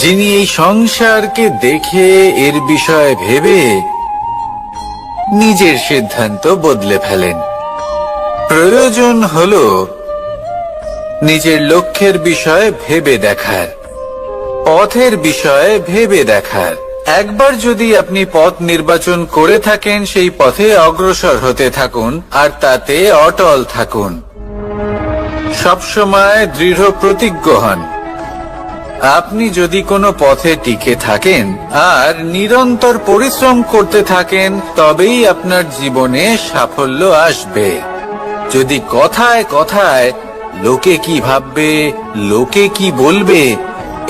যিনি এই সংসারকে দেখে এর বিষয়ে ভেবে নিজের সিদ্ধান্ত বদলে ফেলেন। প্রয়োজন হলো নিজের লক্ষ্যের বিষয়ে ভেবে দেখার, পথের বিষয়ে ভেবে দেখার। একবার যদি আপনি পথ নির্বাচন করে থাকেন, সেই পথে অগ্রসর হতে থাকুন আর তাতে অটল থাকুন। সবসময় দৃঢ় প্রতিজ্ঞ হন। আপনি যদি কোনো পথে টিকে থাকেন আর নিরন্তর পরিশ্রম করতে থাকেন, তবেই আপনার জীবনে সাফল্য আসবে। যদি কথায় কথায় লোকে কি ভাববে, লোকে কি বলবে,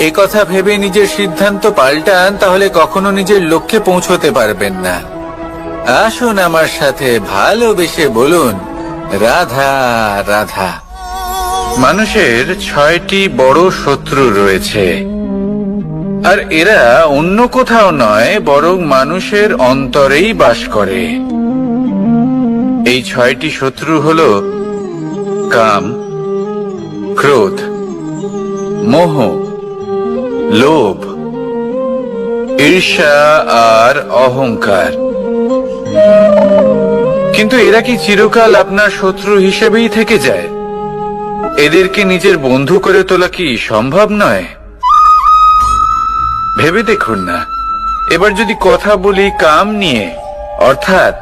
একথা ভেবে নিজের সিদ্ধান্ত পাল্টান, তাহলে কখনো নিজের লক্ষ্যে পৌঁছতে পারবেন না। আসুন আমার সাথে ভালোবেসে বলুন, রাধা রাধা। মানুষের 6টি বড় শত্রু রয়েছে, আর এরা অন্য কোথাও নয়, বরং মানুষের অন্তরেই বাস করে। এই 6টি শত্রু হলো কাম, ক্রোধ, মোহ, লোভ, ঈর্ষা আর অহংকার। কিন্তু এরা কি চিরকাল আপনার শত্রু হিসেবেই থেকে যায়? এদেরকে নিজের বন্ধু করে তোলা কি সম্ভব নয়? ভেবে দেখুন না। এবার যদি কথা বলি কাম নিয়ে, অর্থাৎ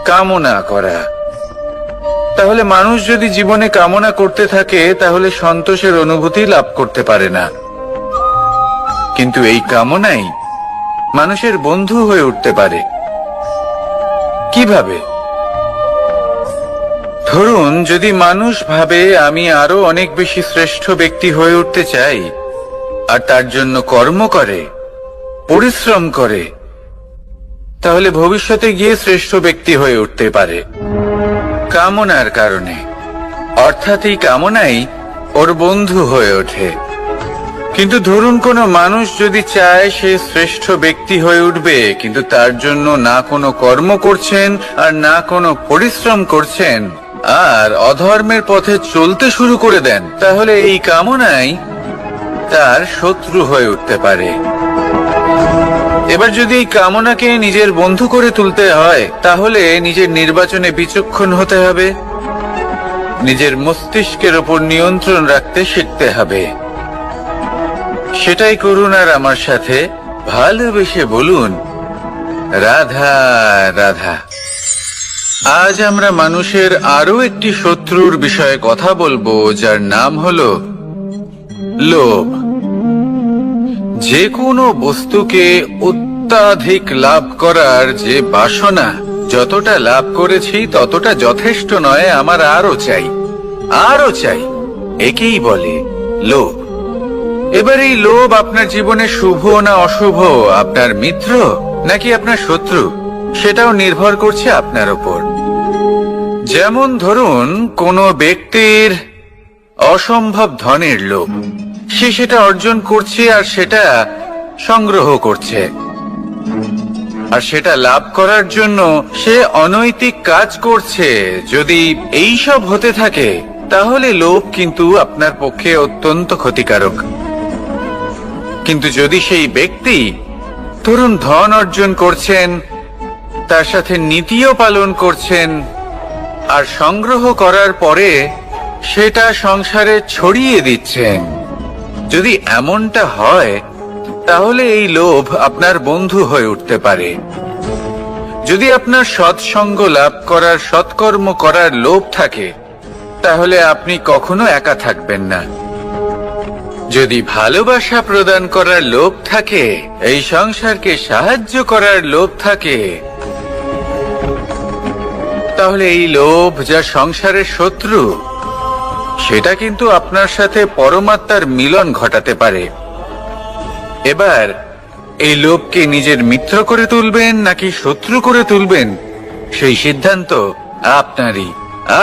কামনা করা, তাহলে মানুষ যদি জীবনে কামনা করতে থাকে, তাহলে সন্তোষের অনুভূতি লাভ করতে পারে না। কিন্তু এই কামনাই মানুষের বন্ধু হয়ে উঠতে পারে। কিভাবে? ধরুন, যদি মানুষ ভাবে আমি আরো অনেক বেশি শ্রেষ্ঠ ব্যক্তি হয়ে উঠতে চাই, আর তার জন্য কর্ম করে, পরিশ্রম করে, তাহলে ভবিষ্যতে গিয়ে শ্রেষ্ঠ ব্যক্তি হয়ে উঠতে পারে কামনার কারণে। অর্থাৎ এই কামনাই ওর বন্ধু হয়ে ওঠে। কিন্তু ধরুন, কোনো মানুষ যদি চায় সে শ্রেষ্ঠ ব্যক্তি হয়ে উঠবে, কিন্তু তার জন্য না কোনো কর্ম করছেন আর না কোনো পরিশ্রম করছেন, আর অধর্মের পথে চলতে শুরু করে দেন, তাহলে এই কামনাই তার শত্রু হয়ে উঠতে পারে। এবার যদি এই কামনাকে নিজের বন্ধু করে তুলতে হয়, তাহলে নিজের নির্বাচনে বিচক্ষণ হতে হবে, নিজের মস্তিষ্কের ওপর নিয়ন্ত্রণ রাখতে শিখতে হবে। সেটাই করুন আর আমার সাথে ভালোবেসে বলুন, রাধা রাধা। আজ আমরা মানুষের আরো একটি শত্রুর বিষয়ে কথা বলবো, যার নাম হলো লোভ। যে কোনো বস্তুকে অত্যাধিক লাভ করার যে বাসনা, যতটা লাভ করেছি ততটা যথেষ্ট নয়, আমার আরো চাই, আরো চাই, একেই বলে লোভ। এবার এই লোভ আপনার জীবনে শুভ না অশুভ, আপনার মিত্র নাকি আপনার শত্রু, সেটাও নির্ভর করছে আপনার উপর। যেমন ধরুন, কোনো ব্যক্তির অসম্ভব ধনের লোভ, সে সেটা অর্জন করছে আর সেটা সংগ্রহ করছে, আর সেটা লাভ করার জন্য সে অনৈতিক কাজ করছে। যদি এই সব হতে থাকে, তাহলে লোভ কিন্তু আপনার পক্ষে অত্যন্ত ক্ষতিকারক। কিন্তু যদি সেই ব্যক্তি ধরুন ধন অর্জন করছেন, তার সাথে নীতিও পালন করছেন, আর সংগ্রহ করার পরে সেটা সংসারে ছড়িয়ে দিচ্ছেন, যদি এমনটা হয়, তাহলে এই লোভ আপনার বন্ধু হয়ে উঠতে পারে। যদি আপনার সৎসঙ্গ লাভ করার, সৎকর্ম করার লোভ থাকে, তাহলে আপনি কখনো একা থাকবেন না। যদি ভালোবাসা প্রদান করার লোভ থাকে, এই সংসারকে সাহায্য করার লোভ থাকে, তাহলে এই লোভ, যা সংসারের শত্রু, সেটা কিন্তু আপনার সাথে পরমাত্মার মিলন ঘটাতে পারে। এবার এই লোভকে নিজের মিত্র করে তুলবেন নাকি শত্রু করে তুলবেন, সেই সিদ্ধান্ত আপনারই।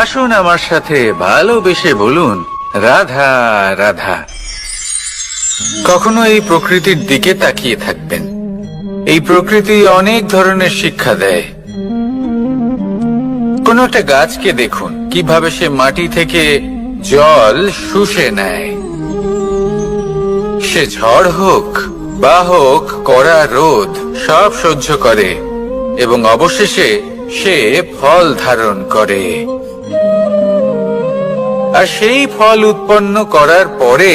আসুন আমার সাথে ভালোবেসে বলুন, রাধা রাধা। কখনো এই প্রকৃতির দিকে তাকিয়ে থাকবেন। এই প্রকৃতি অনেক ধরনের শিক্ষা দেয়। কোন একটা গাছকে দেখুন, কিভাবে সে মাটি থেকে জল শুষে নেয়। সে ঝড় হোক বা হোক কড়া রোদ সব সহ্য করে এবং অবশেষে সে ফল ধারণ করে। আর সেই ফল উৎপন্ন করার পরে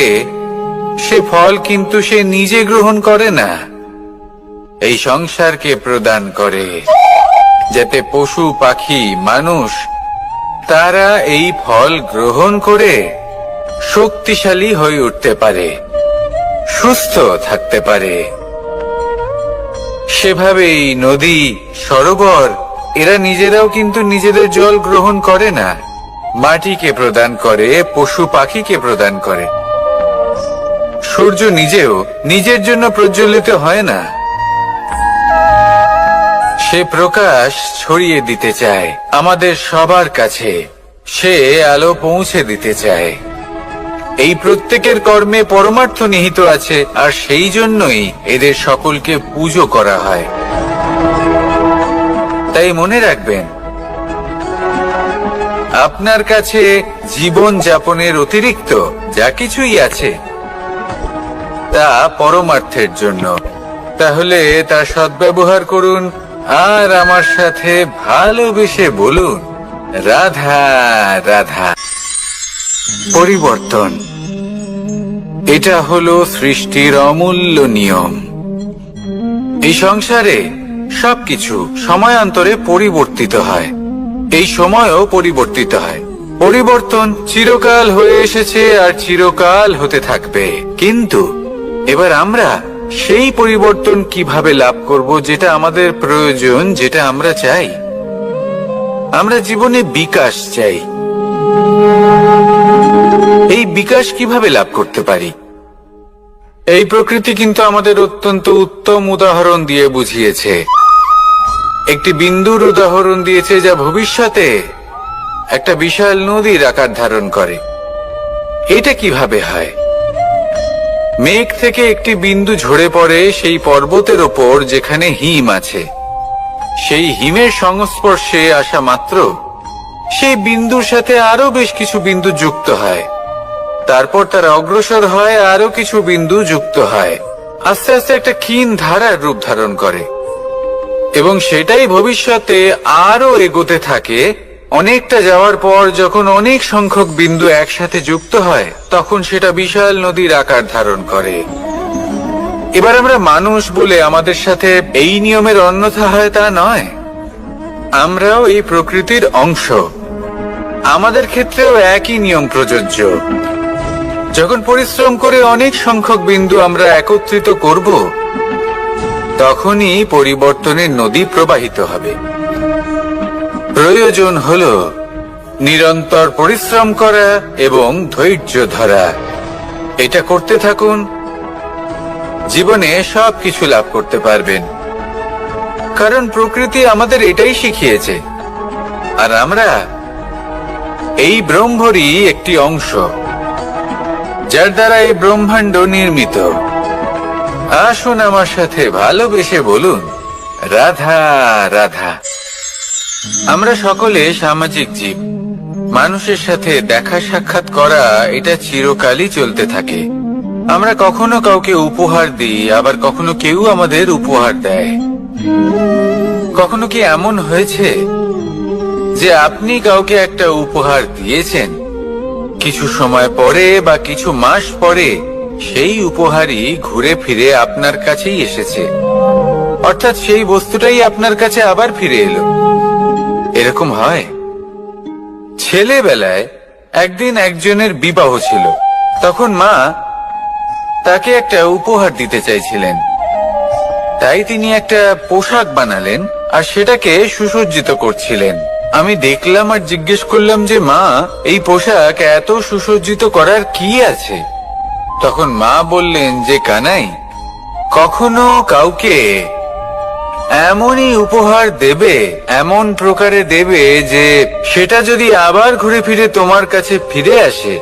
সে ফল কিন্তু সে নিজে গ্রহণ করে না, এই সংসারকে প্রদান করে, যাতে পশু পাখি মানুষ তারা এই ফল গ্রহণ করে শক্তিশালী হয়ে উঠতে পারে, সুস্থ থাকতে পারে। সেভাবেই নদী, সরোবর এরা নিজেরাও কিন্তু নিজেদের জল গ্রহণ করে না, মাটিকে প্রদান করে, পশু পাখিকে প্রদান করে। সূর্য নিজেও নিজের জন্য প্রজ্বলিত হয় না, সে প্রকাশ ছড়িয়ে দিতে চায় আমাদের সবার কাছে, সে আলো পৌঁছে দিতে চায়। এই প্রত্যেকের কর্মে পরমার্থ নিহিত আছে, আর সেই জন্যই এদের সকলকে পুজো করা হয়। তাই মনে রাখবেন, আপনার কাছে জীবন যাপনের অতিরিক্ত যা কিছুই আছে তা পরমার্থের জন্য। তাহলে তার সদ্ব্যবহার করুন আর আমার সাথে ভালোবেসে বলুন, রাধা রাধা। পরিবর্তন, এটা হলো সৃষ্টির অমূল্য নিয়ম। এই সংসারে সবকিছু সময়ান্তরে পরিবর্তিত হয়, এই সময়ও পরিবর্তিত হয়। পরিবর্তন চিরকাল হয়ে এসেছে আর চিরকাল হতে থাকবে। কিন্তু এবার আমরা সেই পরিবর্তন কিভাবে লাভ করব, যেটা আমাদের প্রয়োজন, যেটা আমরা চাই? আমরা জীবনে বিকাশ চাই। এই বিকাশ কিভাবে লাভ করতে পারি? এই প্রকৃতি কিন্তু আমাদের অত্যন্ত উত্তম উদাহরণ দিয়ে বুঝিয়েছে। একটি বিন্দুর উদাহরণ দিয়েছে, যা ভবিষ্যতে একটা বিশাল নদীর আকার ধারণ করে। এটা কিভাবে হয়? মেঘ থেকে একটি বিন্দু ঝরে পড়ে সেই পর্বতের ওপর যেখানে হিম আছে। সেই হিমের সংস্পর্শে আসা মাত্র সেই বিন্দুর সাথে আরো বেশ কিছু বিন্দু যুক্ত হয়, তারপর তারা অগ্রসর হয়, আরো কিছু বিন্দু যুক্ত হয়, আস্তে আস্তে একটা ক্ষীণ ধারার রূপ ধারণ করে, এবং সেটাই ভবিষ্যতে আরো এগোতে থাকে। অনেকটা যাওয়ার পর যখন অনেক সংখ্যক বিন্দু একসাথে যুক্ত হয়, তখন সেটা বিশাল নদীর আকার ধারণ করে। এবার আমরা মানুষ বলে আমাদের সাথে এই নিয়মের অন্যথা হয় তা নয়। আমরাও এই প্রকৃতির অংশ, আমাদের ক্ষেত্রেও একই নিয়ম প্রযোজ্য। যখন পরিশ্রম করে অনেক সংখ্যক বিন্দু আমরা একত্রিত করব, তখনই পরিবর্তনের নদী প্রবাহিত হবে। প্রয়োজন হলো নিরন্তর পরিশ্রম করা এবং ধৈর্য ধরা। এটা করতে থাকুন, জীবনে সবকিছু লাভ করতে পারবেন। কারণ প্রকৃতি আমাদের এটাই শিখিয়েছে, আর আমরা এই ব্রহ্মরই একটি অংশ, যার দ্বারা এই ব্রহ্মাণ্ড নির্মিত। আসুন আমার সাথে ভালোবেসে বলুন, রাধা রাধা। আমরা সকলে সামাজিক জীব। মানুষের সাথে দেখা সাক্ষাৎ করা এটা চিরকালই চলতে থাকে। আমরা কখনো কাউকে উপহার দিই, আবার কখনো কেউ আমাদের উপহার দেয়। কখনো কি এমন হয়েছে যে আপনি কাউকে একটা উপহার দিয়েছেন, কিছু সময় পরে বা কিছু মাস পরে সেই উপহারই ঘুরে ফিরে আপনার কাছেই এসেছে, অর্থাৎ সেই বস্তুটাই আপনার কাছে আবার ফিরে এলো? এরকম হয়। ছেলেবেলায় একদিন একজনের বিবাহ ছিল, তখন মা তাকে একটা উপহার দিতে চাইছিলেন। তাই তিনি একটা পোশাক বানালেন আর সেটাকে সুসজ্জিত করছিলেন। আমি দেখলাম আর জিজ্ঞেস করলাম যে, মা, এই পোশাক এত সুসজ্জিত করার কি আছে? তখন মা বললেন যে, কানাই, কখনো কাউকে এমনই উপহার দেবে, এমন প্রকারে দেবে যে সেটা যদি আবার ঘুরে ফিরে তোমার কাছে ফিরে আসে,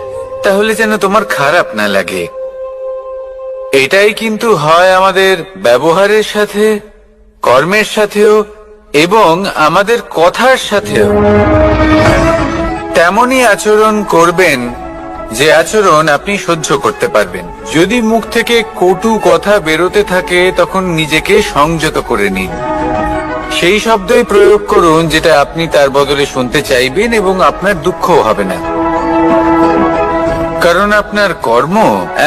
তাহলে যেন তোমার খারাপ না লাগে। এটাই কিন্তু হয় আমাদের ব্যবহারের সাথে, কর্মের সাথেও এবং আমাদের কথার সাথেও। তেমনই আচরণ করবেন যে আচরণ আপনি সহ্য করতে পারবেন। যদি মুখ থেকে কটু কথা বেরোতে থাকে তখন নিজেকে সংযত করে নিন। সেই শব্দই প্রয়োগ করুন যেটা আপনি তার বদলে শুনতে চাইবেন, এবং আপনার দুঃখও হবে না। কারণ আপনার কর্ম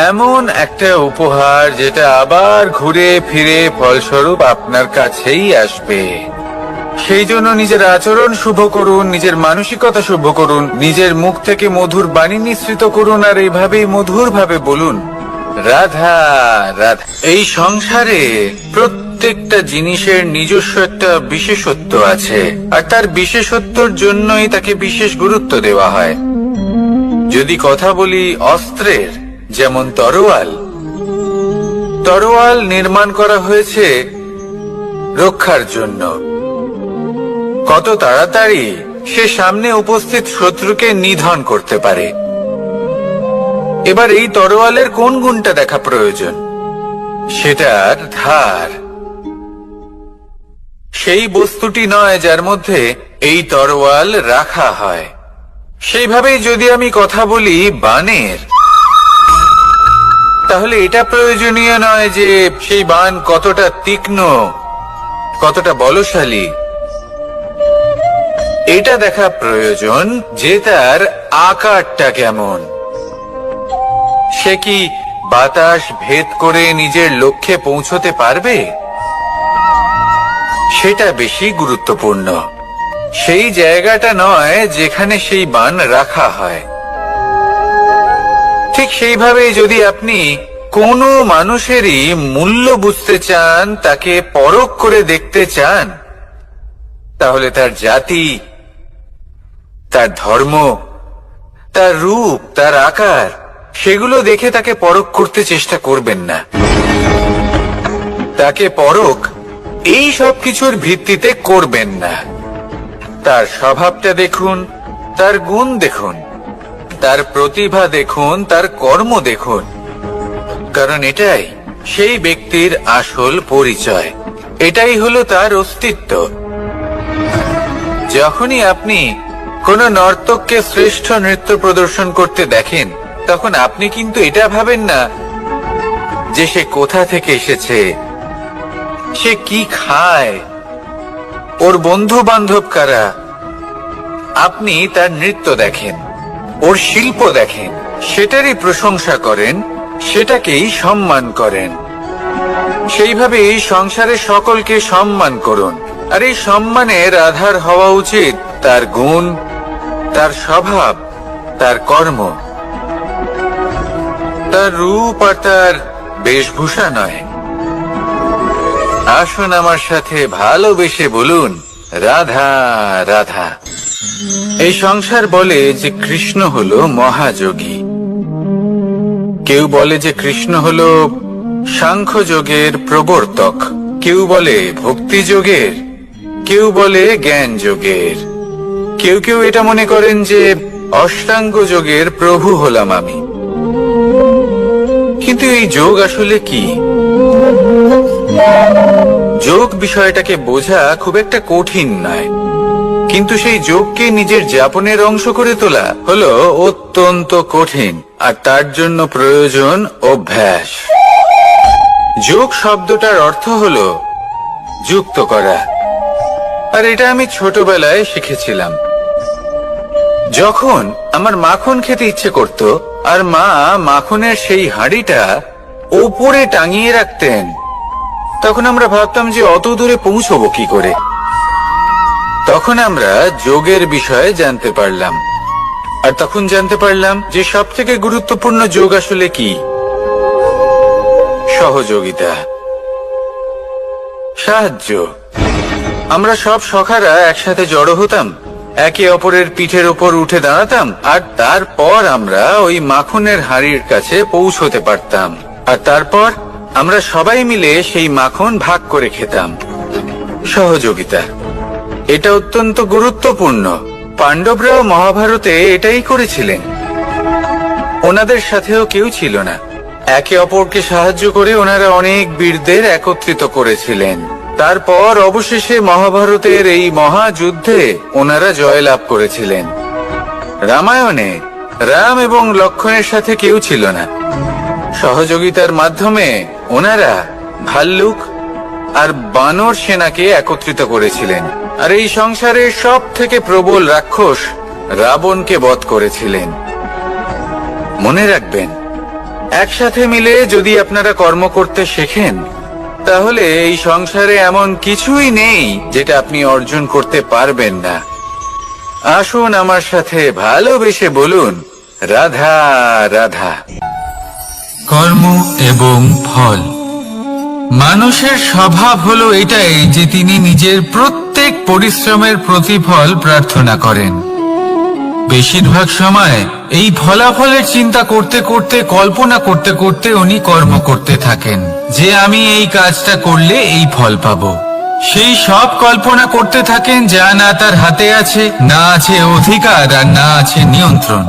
এমন একটা উপহার যেটা আবার ঘুরে ফিরে ফলস্বরূপ আপনার কাছেই আসবে। সেই জন্য নিজের আচরণ শুভ করুন, নিজের মানসিকতা শুভ করুন, নিজের মুখ থেকে মধুর বাণী নিঃসৃত করুন, আর এইভাবেই মধুর ভাবে বলুন, রাধা রাধা। এই সংসারে প্রত্যেকটা জিনিসের নিজস্ব একটা বিশেষত্ব আছে, আর তার বিশেষত্বর জন্যই তাকে বিশেষ গুরুত্ব দেওয়া হয়। যদি কথা বলি অস্ত্রের, যেমন তরোয়াল নির্মাণ করা হয়েছে রক্ষার জন্য। কত তাড়াতাড়ি সে সামনে উপস্থিত শত্রুকে নিধন করতে পারে। এবার এই তরোয়ালের কোন গুণটা দেখা প্রয়োজন? সেটার ধার। সেই বস্তুটি নয় যার মধ্যে এই তরোয়াল রাখা হয়। সেইভাবেই যদি আমি কথা বলি বাণের, তাহলে এটা প্রয়োজনীয় নয় যে সেই বাণ কতটা তীক্ষ্ণ, কতটা বলশালী। এটা দেখা প্রয়োজন যে তার আকারটা কেমন। সে কি বাতাস ভেদ করে নিজের লক্ষ্যে পৌঁছতে পারবে? সেটা বেশি গুরুত্বপূর্ণ। সেই জায়গাটা নয় যেখানে সেই বাণ রাখা হয়। ঠিক সেইভাবে যদি আপনি কোনো মানুষেরই মূল্য বুঝতে চান, তাকে পরখ করে দেখতে চান, তাহলে তার জাতি, তার ধর্ম, তার রূপ, তার আকার, সেগুলো দেখে তাকে পরখ করতে চেষ্টা করবেন না। তাকে পরখ এই সব কিছুর ভিত্তিতে করবেন না। তার স্বভাবটা দেখুন, তার গুণ দেখুন, তার প্রতিভা দেখুন, তার কর্ম দেখুন। কারণ এটাই সেই ব্যক্তির আসল পরিচয়, এটাই হলো তার অস্তিত্ব। যখনই আপনি কোন নর্তককে শ্রেষ্ঠ নৃত্য প্রদর্শন করতে দেখেন, তখন আপনি কিন্তু এটা ভাবেন না যে সে কোথা থেকে এসেছে, সে কি খায়, ওর বন্ধু বান্ধব কারা। আপনি তার নৃত্য দেখেন, ওর শিল্প দেখেন, সেটারই প্রশংসা করেন, সেটাকেই সম্মান করেন। সেইভাবে এই সংসারে সকলকে সম্মান করুন। আর এই সম্মানের আধার হওয়া উচিত তার গুণ, তার স্বভাব, তার কর্ম, তার রূপ আর তার বেশভূষা নয়। আসুন আমার সাথে ভালোবেসে বলুন, রাধা রাধা। এই সংসার বলে যে কৃষ্ণ হলো মহাযোগী। কেউ বলে যে কৃষ্ণ হলো সাংখ্য যোগের প্রবর্তক, কেউ বলে ভক্তি যোগের, কেউ বলে জ্ঞান যোগের, কেউ কেউ এটা মনে করেন যে অষ্টাঙ্গ যোগের প্রভু হলাম আমি। কিন্তু এই যোগ আসলে কি? যোগ বিষয়টাকে বোঝা খুব একটা কঠিন নয়, কিন্তু সেই যোগকে নিজের যাপনের অংশ করে তোলা হলো অত্যন্ত কঠিন, আর তার জন্য প্রয়োজন অভ্যাস। যোগ শব্দটার অর্থ হলো যুক্ত করা, আর এটা আমি ছোটবেলায় শিখেছিলাম। যখন আমার মাখন খেতে ইচ্ছে করত, আর মা মাখনের সেই হাঁড়িটা ওপরে টাঙিয়ে রাখতেন, তখন আমরা ভাবতাম যে অত দূরে পৌঁছবো কি করে। তখন আমরা যোগের বিষয়ে জানতে পারলাম, আর তখন জানতে পারলাম যে সব থেকে গুরুত্বপূর্ণ যোগ আসলে কি? সহযোগিতা, সাহায্য। আমরা সব সখারা একসাথে জড়ো হতাম, একে অপরের পিঠের ওপর উঠে দাঁড়াতাম, আর তারপর আমরা ওই মাখনের হাঁড়ির কাছে পৌঁছতে পারতাম, আর তারপর আমরা সবাই মিলে সেই মাখন ভাগ করে খেতাম। সহযোগিতা, এটা অত্যন্ত গুরুত্বপূর্ণ। পাণ্ডবরাও মহাভারতে এটাই করেছিলেন। ওনাদের সাথেও কেউ ছিল না, একে অপরকে সাহায্য করে ওনারা অনেক বীরদের একত্রিত করেছিলেন। তারপর অবশেষে মহাভারতের এই মহাযুদ্ধে ওনারা জয়লাভ করেছিলেন। রামায়ণে রাম এবং লক্ষ্মণের সাথে কেউ ছিল না। সহযোগিতার মাধ্যমে ওনারা ভাল্লুক আর বানর সেনাকে একত্রিত করেছিলেন, আর এই সংসারের সব থেকে প্রবল রাক্ষস রাবণকে বধ করেছিলেন। মনে রাখবেন, একসাথে মিলে যদি আপনারা কর্ম করতে শেখেন, তাহলে এই সংসারে এমন কিছুই নেই যেটা আপনি অর্জন করতে পারবেন না। আসুন আমার সাথে ভালোবেসে বলুন, রাধা রাধা। কর্ম এবং ফল। মানুষের স্বভাব হলো এটাই যে তিনি নিজের প্রত্যেক পরিশ্রমের প্রতিফল প্রার্থনা করেন। বেশিরভাগ সময় এই ফলাফলের চিন্তা করতে করতে, কল্পনা করতে করতে উনি কর্ম করতে থাকেন যে আমি এই কাজটা করলে এই ফল পাবো। সেই সব কল্পনা করতে থাকেন যা না তার হাতে আছে, না আছে অধিকার, আর না আছে নিয়ন্ত্রণ।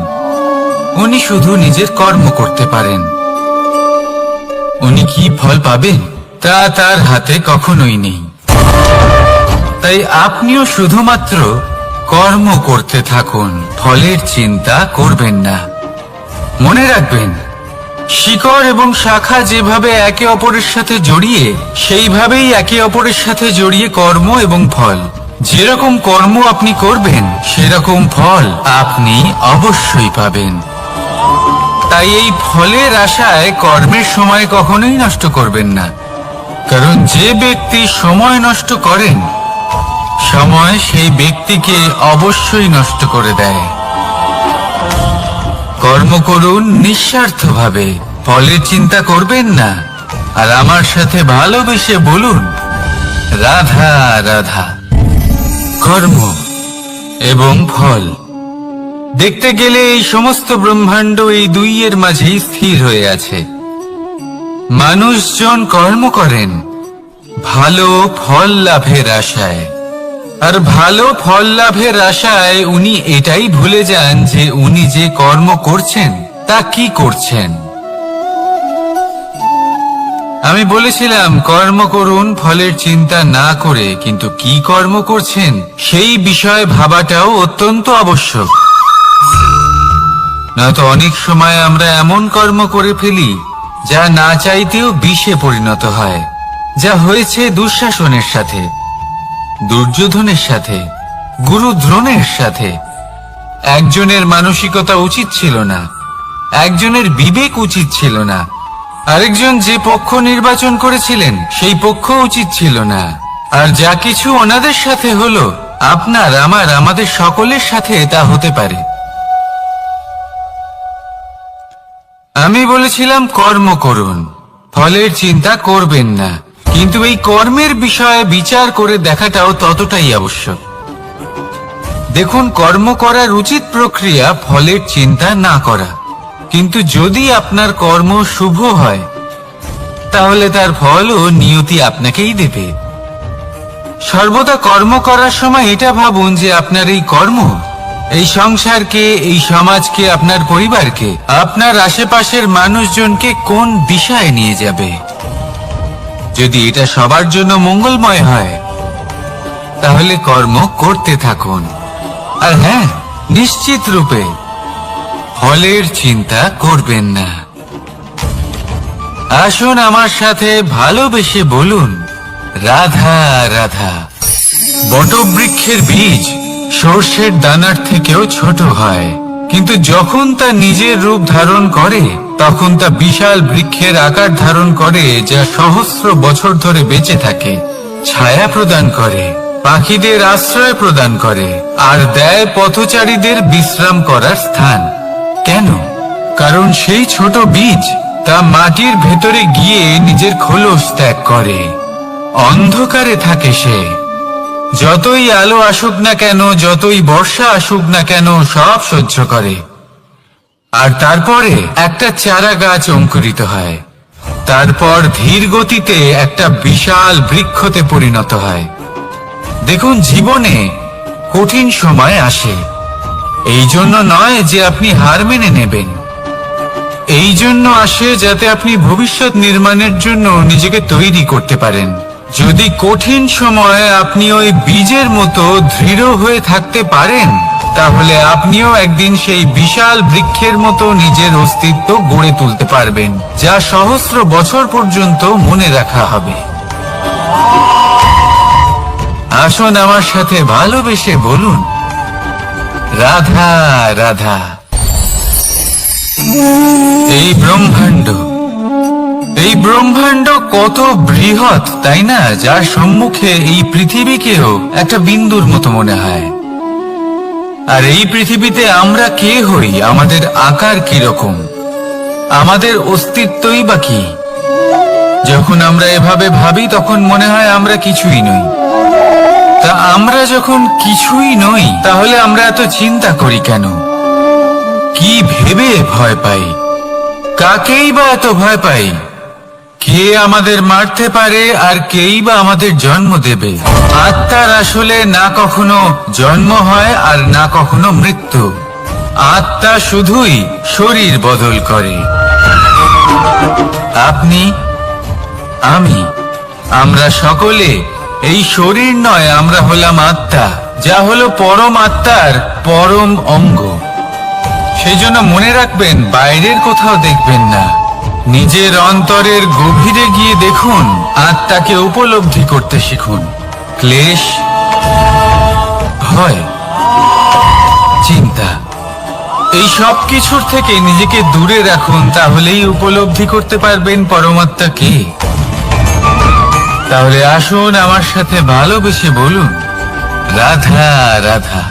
উনি শুধু নিজের কর্ম করতে পারেন। উনি কি ফল পাবেন তা তার হাতে কখনোই নেই। তাই আপনিও শুধুমাত্র কর্ম করতে থাকুন, ফলের চিন্তা করবেন না। মনে রাখবেন, শিকড় এবং শাখা যেভাবে একে অপরের সাথে জড়িয়ে, সেইভাবেই একে অপরের সাথে জড়িয়ে কর্ম এবং ফল। যেরকম কর্ম আপনি করবেন, সেরকম ফল আপনি অবশ্যই পাবেন। তাই এই ফলের আশায় কর্মের সময় কখনোই নষ্ট করবেন না, কারণ যে ব্যক্তি সময় নষ্ট করেন, সময় সেই ব্যক্তিকে অবশ্যই নষ্ট করে দেয়। কর্ম করুন নিঃস্বার্থভাবে, ফলের চিন্তা করবেন না, আর আমার সাথে ভালোবেসে বলুন, রাধা রাধা। কর্ম এবং ফল। দেখতে গেলে এই সমস্ত ব্রহ্মাণ্ড এই দুইয়ের মাঝেই স্থির হয়ে আছে। মানুষজন কর্ম করেন ভালো ফল লাভের আশায়, আর ভালো ফল লাভের আশায় উনি এটাই ভুলে যান যে উনি যে কর্ম করছেন তা কি করছেন। আমি বলেছিলাম কর্ম করুন ফলের চিন্তা না করে, কিন্তু কি কর্ম করছেন সেই বিষয়ে ভাবাটাও অত্যন্ত আবশ্যক। নয়তো অনেক সময় আমরা এমন কর্ম করে ফেলি যা না চাইতেও বিষে পরিণত হয়, যা হয়েছে দুঃশাসনের সাথে, দুর্যোধনের সাথে, গুরু দ্রোণের সাথে। একজনের মানসিকতা উচিত ছিল না, একজনের বিবেক উচিত ছিল না, আরেকজন যে পক্ষ নির্বাচন করেছিলেন সেই পক্ষ উচিত ছিল না। আর যা কিছু ওনাদের সাথে হলো, আপনার, আমার, আমাদের সকলের সাথে তা হতে পারে। আমি বলেছিলাম কর্ম করুন, ফলের চিন্তা করবেন না, কিন্তু এই কর্মের বিষয়ে বিচার করে দেখাটাও ততটাই আবশ্যক। দেখুন, কর্ম করার উচিত প্রক্রিয়া ফলের চিন্তা না করা, কিন্তু যদি আপনার কর্ম শুভ হয়, তাহলে তার ফলও নিয়তি আপনাকেই দেবে। সর্বদা কর্ম করার সময় এটা ভাবুন যে আপনার এই কর্ম এই সংসারকে, এই সমাজকে, আপনার পরিবারকে, আপনার আশেপাশের মানুষজনকে কোন দিশায় নিয়ে যাবে। যদি এটা সবার জন্য মঙ্গলময় হয়, তাহলে কর্ম করতে থাকুন। আর হ্যাঁ, নিশ্চিত রূপে ফলের চিন্তা করবেন না। আসুন আমার সাথে ভালোবেসে বলুন, রাধা রাধা। বটবৃক্ষের বীজ সর্ষের দানার থেকেও ছোট হয়, কিন্তু যখন তা নিজের রূপ ধারণ করে, তখন তা বিশাল বৃক্ষের আকার ধারণ করে, যা সহস্র বছর ধরে বেঁচে থাকে, ছায়া প্রদান করে, পাখিদের আশ্রয় প্রদান করে, আর দেয় পথচারীদের বিশ্রাম করার স্থান। কেন? কারণ সেই ছোট বীজ তা মাটির ভেতরে গিয়ে নিজের খোলস ত্যাগ করে। অন্ধকারে থাকে সে, যতই আলো আসুক না কেন, যতই বর্ষা আসুক না কেন, সব সহ্য করে। আর তারপরে একটা চারা গাছ অঙ্কুরিত হয়, তারপর ধীর গতিতে একটা বিশাল বৃক্ষতে পরিণত হয়। দেখুন, জীবনে কঠিন সময় আসে, এই জন্য নয় যে আপনি হার মেনে নেবেন, এই জন্য আসে যাতে আপনি ভবিষ্যৎ নির্মাণের জন্য নিজেকে তৈরি করতে পারেন, যদি কঠিন সময়ে আপনি ওই বীজের মতো দৃঢ় হয়ে থাকতে পারেন, তাহলে আপনিও একদিন সেই বিশাল বৃক্ষের মতো নিজের অস্তিত্ব গড়ে তুলতে পারবেন, যা সহস্র বছর পর্যন্ত মনে রাখা হবে। আসুন আমার সাথে ভালোবেসে বলুন, রাধা রাধা। এই ব্রহ্মাণ্ড কত বৃহৎ, তাই না? যার সম্মুখে এই পৃথিবীকেও একটা বিন্দুর মতো মনে হয়। আর এই পৃথিবীতে আমরা কে হই, আমাদের আকার কিরকম, আমাদের অস্তিত্বই বা কি? যখন আমরা এভাবে ভাবি তখন মনে হয় আমরা কিছুই নই। তা আমরা যখন কিছুই নই, তাহলে আমরা এত চিন্তা করি কেন? কি ভেবে ভয় পাই? কাকেই বা এত ভয় পাই? কে আমাদের মারতে পারে আর কেই বা আমাদের জন্ম দেবে? আত্মার আসলে না কখনো জন্ম হয় আর না কখনো মৃত্যু। আত্মা শুধুই শরীর বদল করে। আপনি, আমি, আমরা সকলে এই শরীর নয়, আমরা হলাম আত্মা, যা হলো পরম আত্মার পরম অঙ্গ। সেই জন্য মনে রাখবেন, বাইরের কোথাও দেখবেন না, নিজের অন্তরের গভীরে গিয়ে দেখুন, আত্মাকে উপলব্ধি করতে শিখুন। ক্লেশ, ভয়, চিন্তা, এই সব কিছুর থেকে নিজেকে দূরে রাখুন, তাহলেই উপলব্ধি করতে পারবেন পরমাত্মা কে। তাহলে আসুন আমার সাথে ভালোবেসে বলুন, রাধা রাধা।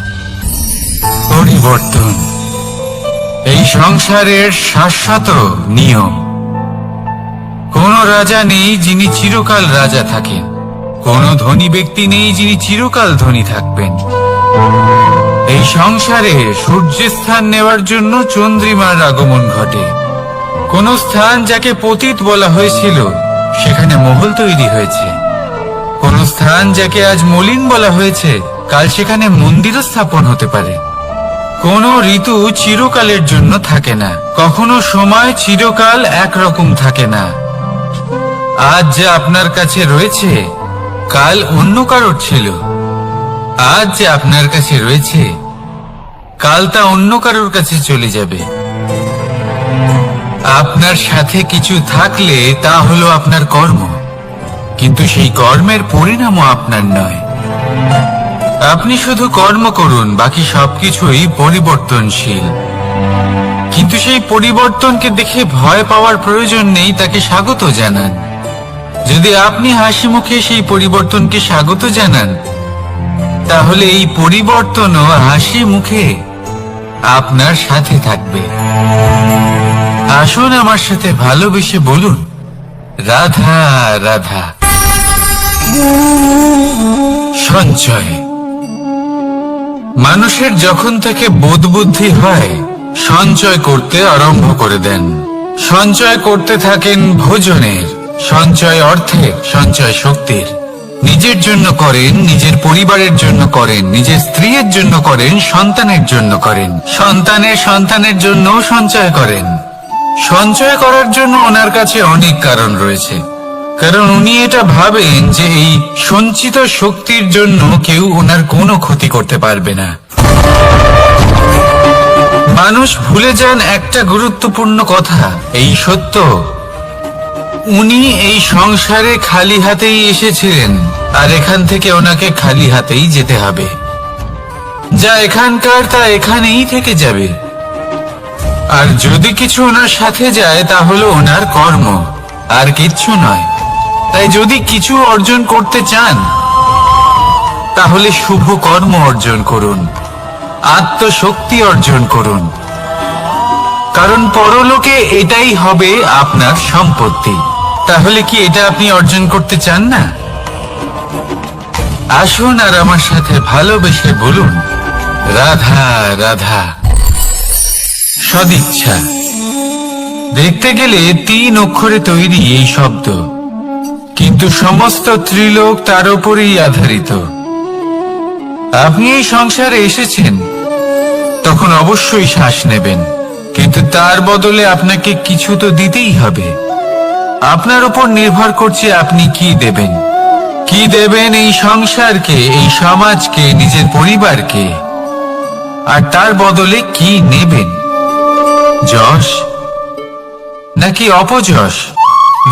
পরিবর্তন এই সংসারের শাশ্বত নিয়ম। কোন রাজা নেই যিনি চিরকাল রাজা থাকেন, কোন ধনী ব্যক্তি নেই যিনি চিরকাল ধনী থাকবেন। এই সংসারে সূর্যের স্থান নেওয়ার জন্য চন্দ্রিমার আগমন ঘটে। কোন স্থান যাকে পতিত বলা হয়েছিল, সেখানে মহল তৈরি হয়েছে। কোন স্থান যাকে আজ মলিন বলা হয়েছে, কাল সেখানে মন্দিরও স্থাপন হতে পারে। কোন ঋতু চিরকালের জন্য থাকে না, কখনো সময় চিরকাল একরকম থাকে না। আজ যা আপনার কাছে রয়েছে, কাল অন্য কারোর ছিল। আজ যে আপনার কাছে রয়েছে, কাল তা অন্য কারোর কাছে চলে যাবে। আপনার সাথে কিছু থাকলে তা হলো আপনার কর্ম, কিন্তু সেই কর্মের পরিণামও আপনার নয়। আপনি শুধু কর্ম করুন, বাকি সবকিছুই পরিবর্তনশীল। কিন্তু সেই পরিবর্তনকে দেখে ভয় পাওয়ার প্রয়োজন নেই, তাকে স্বাগত জানান। যদি আপনি হাসি মুখে সেই পরিবর্তনকে স্বাগত জানান, তাহলে এই পরিবর্তনও হাসি মুখে আপনার সাথে থাকবে। আসুন আমার সাথে ভালোবেসে বলুন, রাধা রাধা। সঞ্চয় মানুষের যখন থেকে বোধ বুদ্ধি হয়, সঞ্চয় করতে আরম্ভ করে দেন। সঞ্চয় করতে থাকেন ভোজনের, সঞ্চয় অর্থের, সঞ্চয় শক্তির। নিজের জন্য করেন, নিজের পরিবারের জন্য করেন, নিজের স্ত্রীর জন্য করেন, সন্তানের জন্য করেন, সন্তানের সন্তানের জন্য সঞ্চয় করেন। সঞ্চয় করার জন্য ওনার কাছে অনেক কারণ রয়েছে, কারণ উনি এটা ভাবেন যে এই সঞ্চিত শক্তির জন্য কেউ ওনার কোনো ক্ষতি করতে পারবে না। মানুষ ভুলে যান একটা গুরুত্বপূর্ণ কথা, এই সত্য, উনি এই সংসারে খালি হাতেই এসেছিলেন, আর এখান থেকে ওনাকে খালি হাতেই যেতে হবে। যা এখানকার তা এখানেই থেকে যাবে। আর যদি কিছু ওনার সাথে যায়, তা হলো ওনার কর্ম, আর কিচ্ছু নয়। তাই যদি কিছু অর্জন করতে চান, তাহলে শুভ কর্ম অর্জন করুন, আত্মশক্তি অর্জন করুন, কারণ পরলোকে এটাই হবে আপনার সম্পত্তি। তাহলে কি এটা আপনি অর্জন করতে চান না? আসুন আর আমার সাথে ভালোবেসে বলুন, রাধা রাধা। সদিচ্ছা দেখতে গেলে 3 অক্ষরে তৈরি এই শব্দ, কিন্তু সমস্ত ত্রিলোক তার উপরেই আধারিত। আপনি এই সংসারে এসেছেন, তখন অবশ্যই শ্বাস নেবেন, কিন্তু তার বদলে আপনাকে কিছু তো দিতেই হবে। আপনার উপর নির্ভর করছে আপনি কি দেবেন। কি দেবেন এই সংসারকে, এই সমাজকে, নিজের পরিবারকে, আর তার বদলে কি নেবেন? যশ নাকি অপযশ?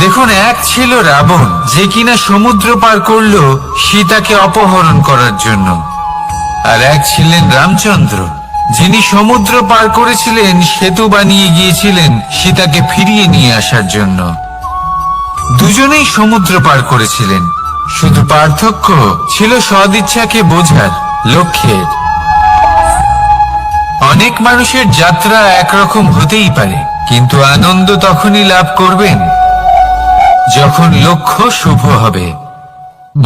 দেখুন, এক ছিল রাবণ, যে কিনা সমুদ্র পার করলো সীতাকে অপহরণ করার জন্য, আর এক ছিলেন রামচন্দ্র, যিনি সমুদ্র পার করেছিলেন, সেতু বানিয়ে গিয়েছিলেন সীতাকে ফিরিয়ে নিয়ে আসার জন্য। দুজনেই সমুদ্র পার করেছিলেন, শুধু পার্থক্য ছিল সদিচ্ছাকে বোঝার লক্ষ্যের। অনেক মানুষের যাত্রা একরকম হতেই পারে, কিন্তু আনন্দ তখনই লাভ করবেন যখন লক্ষ্য শুভ হবে,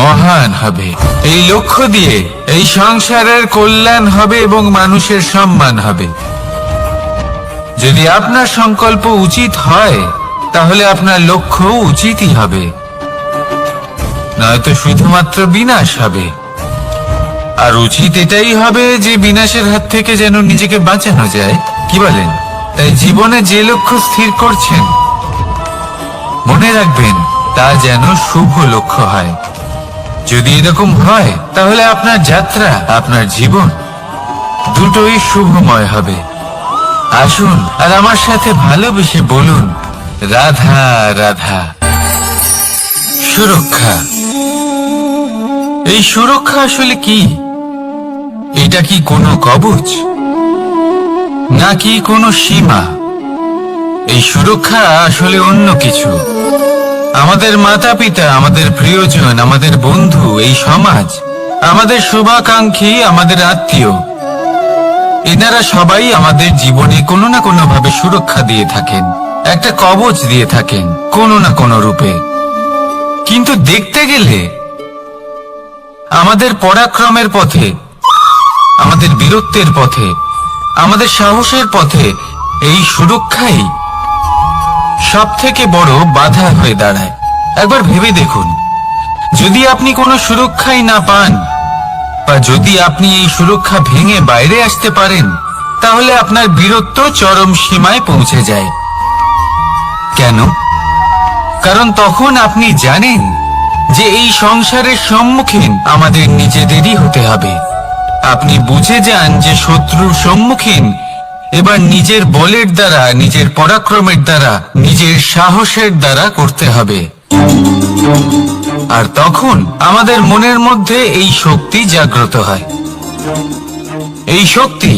মহান হবে। এই লক্ষ্য দিয়ে এই সংসারের কল্যাণ হবে এবং মানুষের সম্মান হবে। যদি আপনার সংকল্প উচিত হয়, তাহলে আপনার লক্ষ্য উচিতই হবে, নয়তো শুধুমাত্র বিনাশ হবে। আর উচিত এটাই হবে যে বিনাশের হাত থেকে যেন নিজেকে বাঁচানো যায়, কি বলেন? তাই জীবনে যে লক্ষ্য স্থির করছেন, মনে রাখবেন তা যেন শুভ লক্ষ্য হয়। যদি এরকম হয়, তাহলে আপনার যাত্রা, আপনার জীবন দুটোই শুভময় হবে। আসুন আর আমার সাথে ভালোবেসে বলুন, রাধা রাধা। সুরক্ষা। এই সুরক্ষা আসলে কি? এটা কি কোনো কবচ, নাকি কোনো সীমা? এই সুরক্ষা আসলে অন্য কিছু। আমাদের মাতা পিতা, আমাদের প্রিয়জন, আমাদের বন্ধু, এই সমাজ, আমাদের শুভাকাঙ্ক্ষী, আমাদের আত্মীয়, এনারা সবাই আমাদের জীবনে কোনো না কোনো ভাবে সুরক্ষা দিয়ে থাকেন, একটা কবচ দিয়ে থাকেন কোনো না কোনো রূপে। কিন্তু দেখতে গেলে আমাদের পরাক্রমের পথে, আমাদের বীরত্বের পথে, আমাদের সাহসের পথে এই সুরক্ষাই সব থেকে বড় বাধা হয়ে দাঁড়ায়। একবার ভেবে দেখুন, যদি আপনি কোনো সুরক্ষাই না পান, বা যদি আপনি এই সুরক্ষা ভেঙে বাইরে আসতে পারেন, তাহলে আপনার বীরত্ব চরম সীমায় পৌঁছে যায়। কেন? কারণ তখন আপনি জানেন যে এই সংসারের সম্মুখীন আমাদের নিজেদেরই হতে হবে। আপনি বুঝে যান যে শত্রুর সম্মুখীন এবার নিজের বলের দ্বারা, নিজের পরাক্রমের দ্বারা, নিজের সাহসের দ্বারা করতে হবে। আর তখন আমাদের মনের মধ্যে এই শক্তি জাগ্রত হয়। এই শক্তি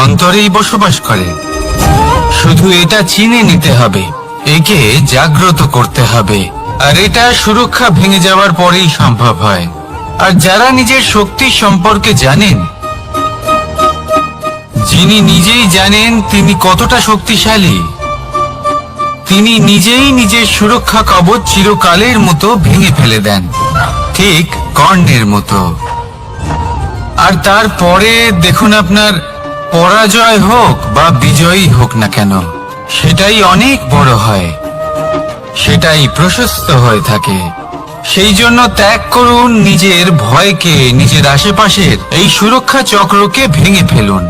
অন্তরেই বসবাস করে, শুধু এটা চিনে নিতে হবে, একে জাগ্রত করতে হবে। আর এটা সুরক্ষা ভেঙে যাওয়ার পরেই সম্ভব হয়। আর যারা নিজের শক্তি সম্পর্কে জানেন, যিনি নিজেই জানেন তিনি কতটা শক্তিশালী, তিনি নিজেই নিজের সুরক্ষা কবচ চিরকালের মতো ভেঙে ফেলে দেন, ঠিক কর্ণের মতো। আর তারপরে দেখুন, আপনার পরাজয় হোক বা বিজয়ী হোক না কেন, সেটাই অনেক বড় হয়, সেটাই প্রশস্ত হয়ে থাকে। সেই জন্য ত্যাগ করুন নিজের ভয়কে, নিজের আশেপাশের এই সুরক্ষা চক্রকে ভেঙে ফেলুন,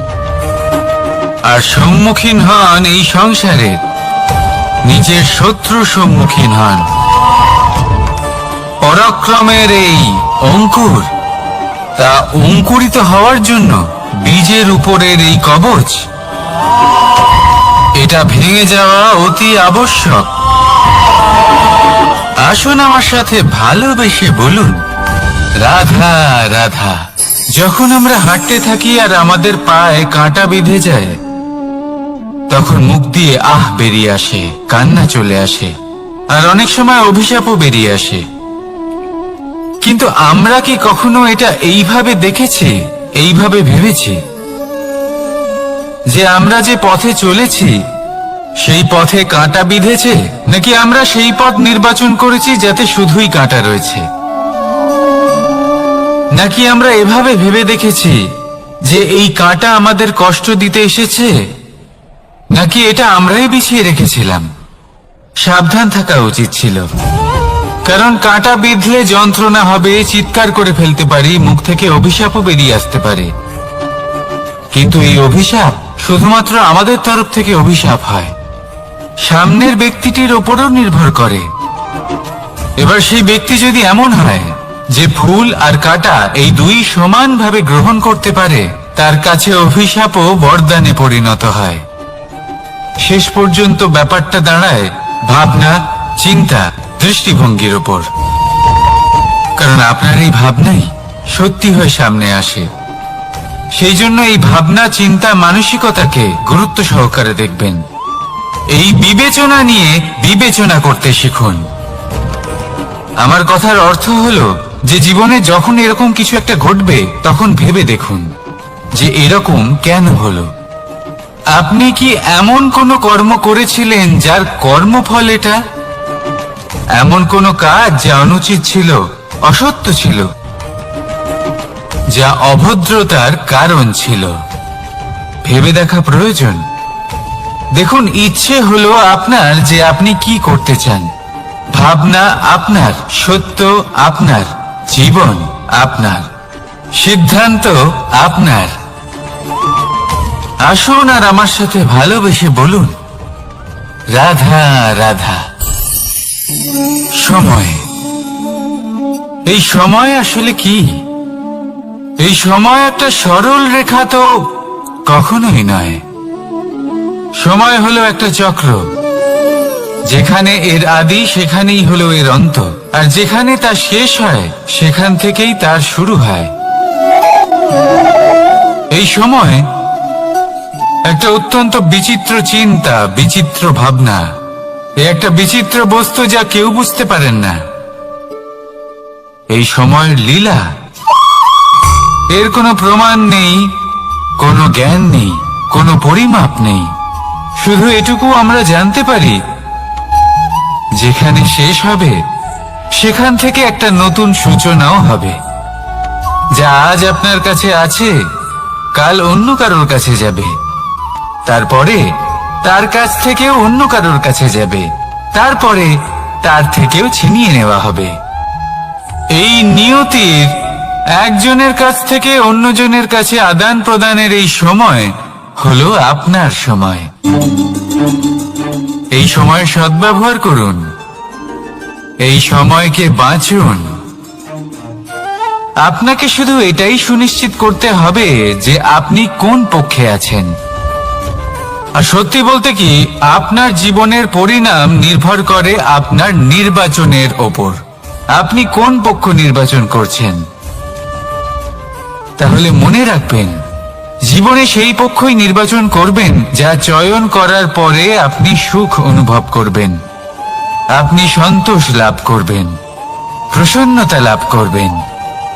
আর সম্মুখীন হন এই সংসারের নিজের শত্রু সম্মুখীন হন। পরাক্রমের এই অঙ্কুর, তা অঙ্কুরিত হওয়ার জন্য বীজের উপরের এই কবচ, এটা ভেঙে যাওয়া অতি আবশ্যক। আসুন আমার সাথে ভালোবেসে বলুন, রাধা রাধা। যখন আমরা হাঁটতে থাকি আর আমাদের পায়ে কাঁটা বিঁধে যায়, তখন মুখ দিয়ে আহ বেরিয়ে আসে, কান্না চলে আসে, আর অনেক সময় অভিশাপও বেরিয়ে আসে। কিন্তু আমরা কি কখনো এটা এইভাবে দেখেছি, এইভাবে ভেবেছি যে আমরা যে পথে চলেছি সেই পথে কাঁটা বিঁধেছে, নাকি আমরা সেই পথ নির্বাচন করেছি যাতে শুধুই কাঁটা রয়েছে? নাকি আমরা এভাবে ভেবে দেখেছি যে এই কাঁটা আমাদের কষ্ট দিতে এসেছে, নাকি এটা আমরাই বিছিয়ে রেখেছিলাম? সাবধান থাকা উচিত ছিল, কারণ কাঁটা বিঁধলে যন্ত্রণা হবে, চিৎকার করে ফেলতে পারি, মুখ থেকে অভিশাপও বেরিয়ে আসতে পারে। কিন্তু এই অভিশাপ শুধুমাত্র আমাদের তরফ থেকে অভিশাপ হয়, সামনের ব্যক্তিটির ওপরও নির্ভর করে। এবার সেই ব্যক্তি যদি এমন হয় যে ফুল আর কাঁটা এই দুই সমানভাবে গ্রহণ করতে পারে, তার কাছে অভিশাপও বরদানে পরিণত হয়। শেষ পর্যন্ত ব্যাপারটা দাঁড়ায় ভাবনা, চিন্তা, দৃষ্টিভঙ্গির উপর। কারণ আপনার এই ভাবনাই সত্যি হয়ে সামনে আসে। সেই জন্য এই ভাবনা, চিন্তা, মানসিকতাকে গুরুত্ব সহকারে দেখবেন। এই বিবেচনা নিয়ে বিবেচনা করতে শিখুন। আমার কথার অর্থ হলো যে জীবনে যখন এরকম কিছু একটা ঘটবে, তখন ভেবে দেখুন যে এরকম কেন হলো। আপনি কি এমন কোনো কর্ম করেছিলেন যার কর্মফল এটা? এমন কোনো কাজ যা অনুচিত ছিল, অসত্য ছিল, যা অভদ্রতার কারণ ছিল? ভেবে দেখা প্রয়োজন। দেখুন, ইচ্ছে হলো আপনার যে আপনি কি করতে চান। ভাবনা আপনার, সত্য আপনার, জীবন আপনার, সিদ্ধান্ত আপনার। আসুন আর আমার সাথে ভালোবেসে বলুন, রাধা রাধা। সময়। এই সময় আসলে কি? এই সময় একটা সরল রেখা তো কখনোই নয়। সময় হলো একটা চক্র। যেখানে এর আদি, সেখানেই হলো এর অন্ত। আর যেখানে তা শেষ হয়, সেখান থেকেই তার শুরু হয়। এই সময় একটা অত্যন্ত বিচিত্র চিন্তা, বিচিত্র ভাবনা। একটা বিচিত্র বস্তু যা কেউ বুঝতে পারেন না। এই সময়ের লীলা। এর কোনো প্রমাণ নেই, কোনো জ্ঞান নেই, কোনো পরিমাপ নেই। শুধু এটুকু আমরা জানতে পারি, যেখানে শেষ হবে সেখান থেকে একটা নতুন সূচনাও হবে। যা আজ আপনার কাছে আছে, কাল অন্য কারোর কাছে যাবে। তারপরে তার কাছ থেকেও অন্য কারোর কাছে যাবে। তারপরে তার থেকেও ছিনিয়ে নেওয়া হবে। এই নিয়তির একজনের কাছ থেকে অন্যজনের কাছে আদান প্রদানের এই সময় হলো আপনার সময়। এই সময়ের সদ্ব্যবহার করুন। এই সময়কে বাঁচুন। আপনাকে শুধু এটাই সুনিশ্চিত করতে হবে যে আপনি কোন পক্ষে আছেন। আর সত্যি বলতে কি, আপনার জীবনের পরিণাম নির্ভর করে আপনার নির্বাচনের ওপর। আপনি কোন পক্ষ নির্বাচন করছেন। তাহলে মনে রাখবেন, জীবনে সেই পক্ষই নির্বাচন করবেন যা চয়ন করার পরে আপনি সুখ অনুভব করবেন, আপনি সন্তোষ লাভ করবেন, প্রসন্নতা লাভ করবেন।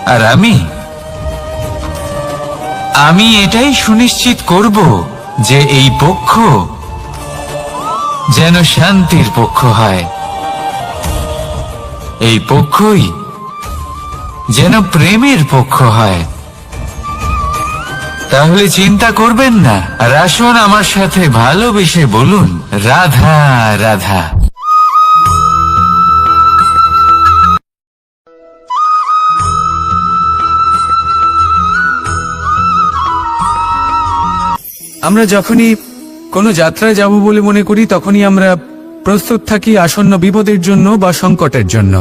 আর আমি এটাই সুনিশ্চিত করব যে এই পক্ষ যেন শান্তির পক্ষ হয়। এই পক্ষই যেন প্রেমের পক্ষ হয়। তাহলে চিন্তা করবেন না, আর আসুন আমার সাথে ভালোবেসে বলুন, রাধা রাধা। আমরা যখনই কোনো যাত্রায় যাব বলে মনে করি, তখনই আমরা প্রস্তুত থাকি আসন্ন বিপদের জন্য বা সংকটের জন্য।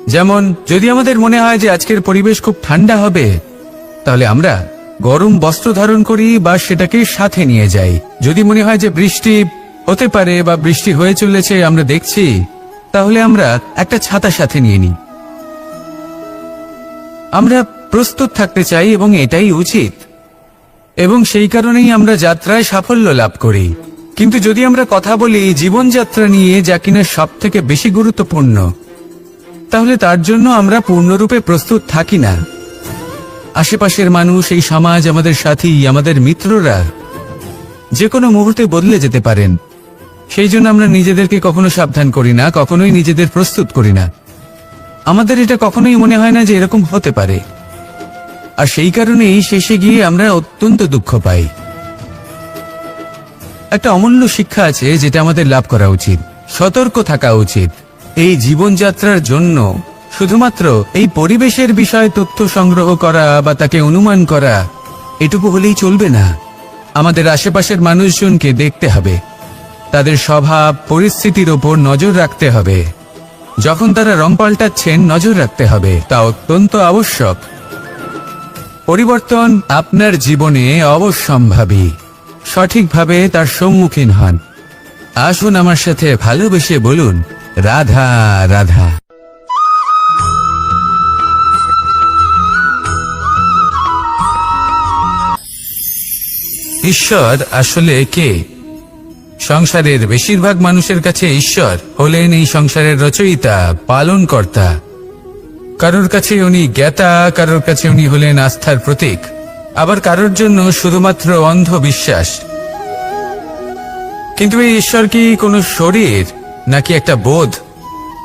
যেমন যদি আমাদের মনে হয় যে আজকের পরিবেশ খুব ঠান্ডা হবে, তাহলে আমরা গরম বস্ত্র ধারণ করি বা সেটাকে সাথে নিয়ে যাই। যদি মনে হয় যে বৃষ্টি হতে পারে বা বৃষ্টি হয়ে চলেছে, আমরা দেখছি, তাহলে আমরা একটা ছাতা সাথে নিয়ে নিই। আমরা প্রস্তুত থাকতে চাই এবং এটাই উচিত, এবং সেই কারণেই আমরা যাত্রায় সাফল্য লাভ করি। কিন্তু যদি আমরা কথা বলি জীবনযাত্রা নিয়ে, যা কিনা সব থেকে বেশি গুরুত্বপূর্ণ, তাহলে তার জন্য আমরা পূর্ণরূপে প্রস্তুত থাকি না। আশেপাশের মানুষ, এই সমাজ, আমাদের সাথী, আমাদের মিত্ররা যে কোনো মুহূর্তে বদলে যেতে পারেন। সেই জন্য আমরা নিজেদেরকে কখনো সাবধান করি না, কখনোই নিজেদের প্রস্তুত করি না। আমাদের এটা কখনোই মনে হয় না যে এরকম হতে পারে। আর সেই কারণেই শেষে গিয়ে আমরা অত্যন্ত দুঃখ পাই। একটা অমূল্য শিক্ষা আছে যেটা আমাদের লাভ করা উচিত। সতর্ক থাকা উচিত। এই জীবনযাত্রার জন্য শুধুমাত্র এই পরিবেশের বিষয়ে তথ্য সংগ্রহ করা বা তাকে অনুমান করা, এটুকু হলেই চলবে না। আমাদের আশেপাশের মানুষজনকে দেখতে হবে, তাদের স্বভাব পরিস্থিতির ওপর নজর রাখতে হবে, যখন তারা রং পাল্টাচ্ছেন নজর রাখতে হবে, তা অত্যন্ত আবশ্যক। পরিবর্তন আপনার জীবনে অবশ্যম্ভাবী, সঠিকভাবে তার সম্মুখীন হন। আসুন আমার সাথে ভালোবেসে বলুন, রাধা রাধা। ঈশ্বর আসলে কে? সংসারের বেশিরভাগ মানুষের কাছে ঈশ্বর হলেন এই সংসারের রচয়িতা, পালনকর্তা। কারোর কাছে উনি জ্ঞাতা, কারোর কাছে উনি হলেন আস্থার প্রতীক, আবার কারোর জন্য শুধুমাত্র অন্ধ বিশ্বাস। কিন্তু এই ঈশ্বর কি কোনো শরীর, নাকি একটা বোধ,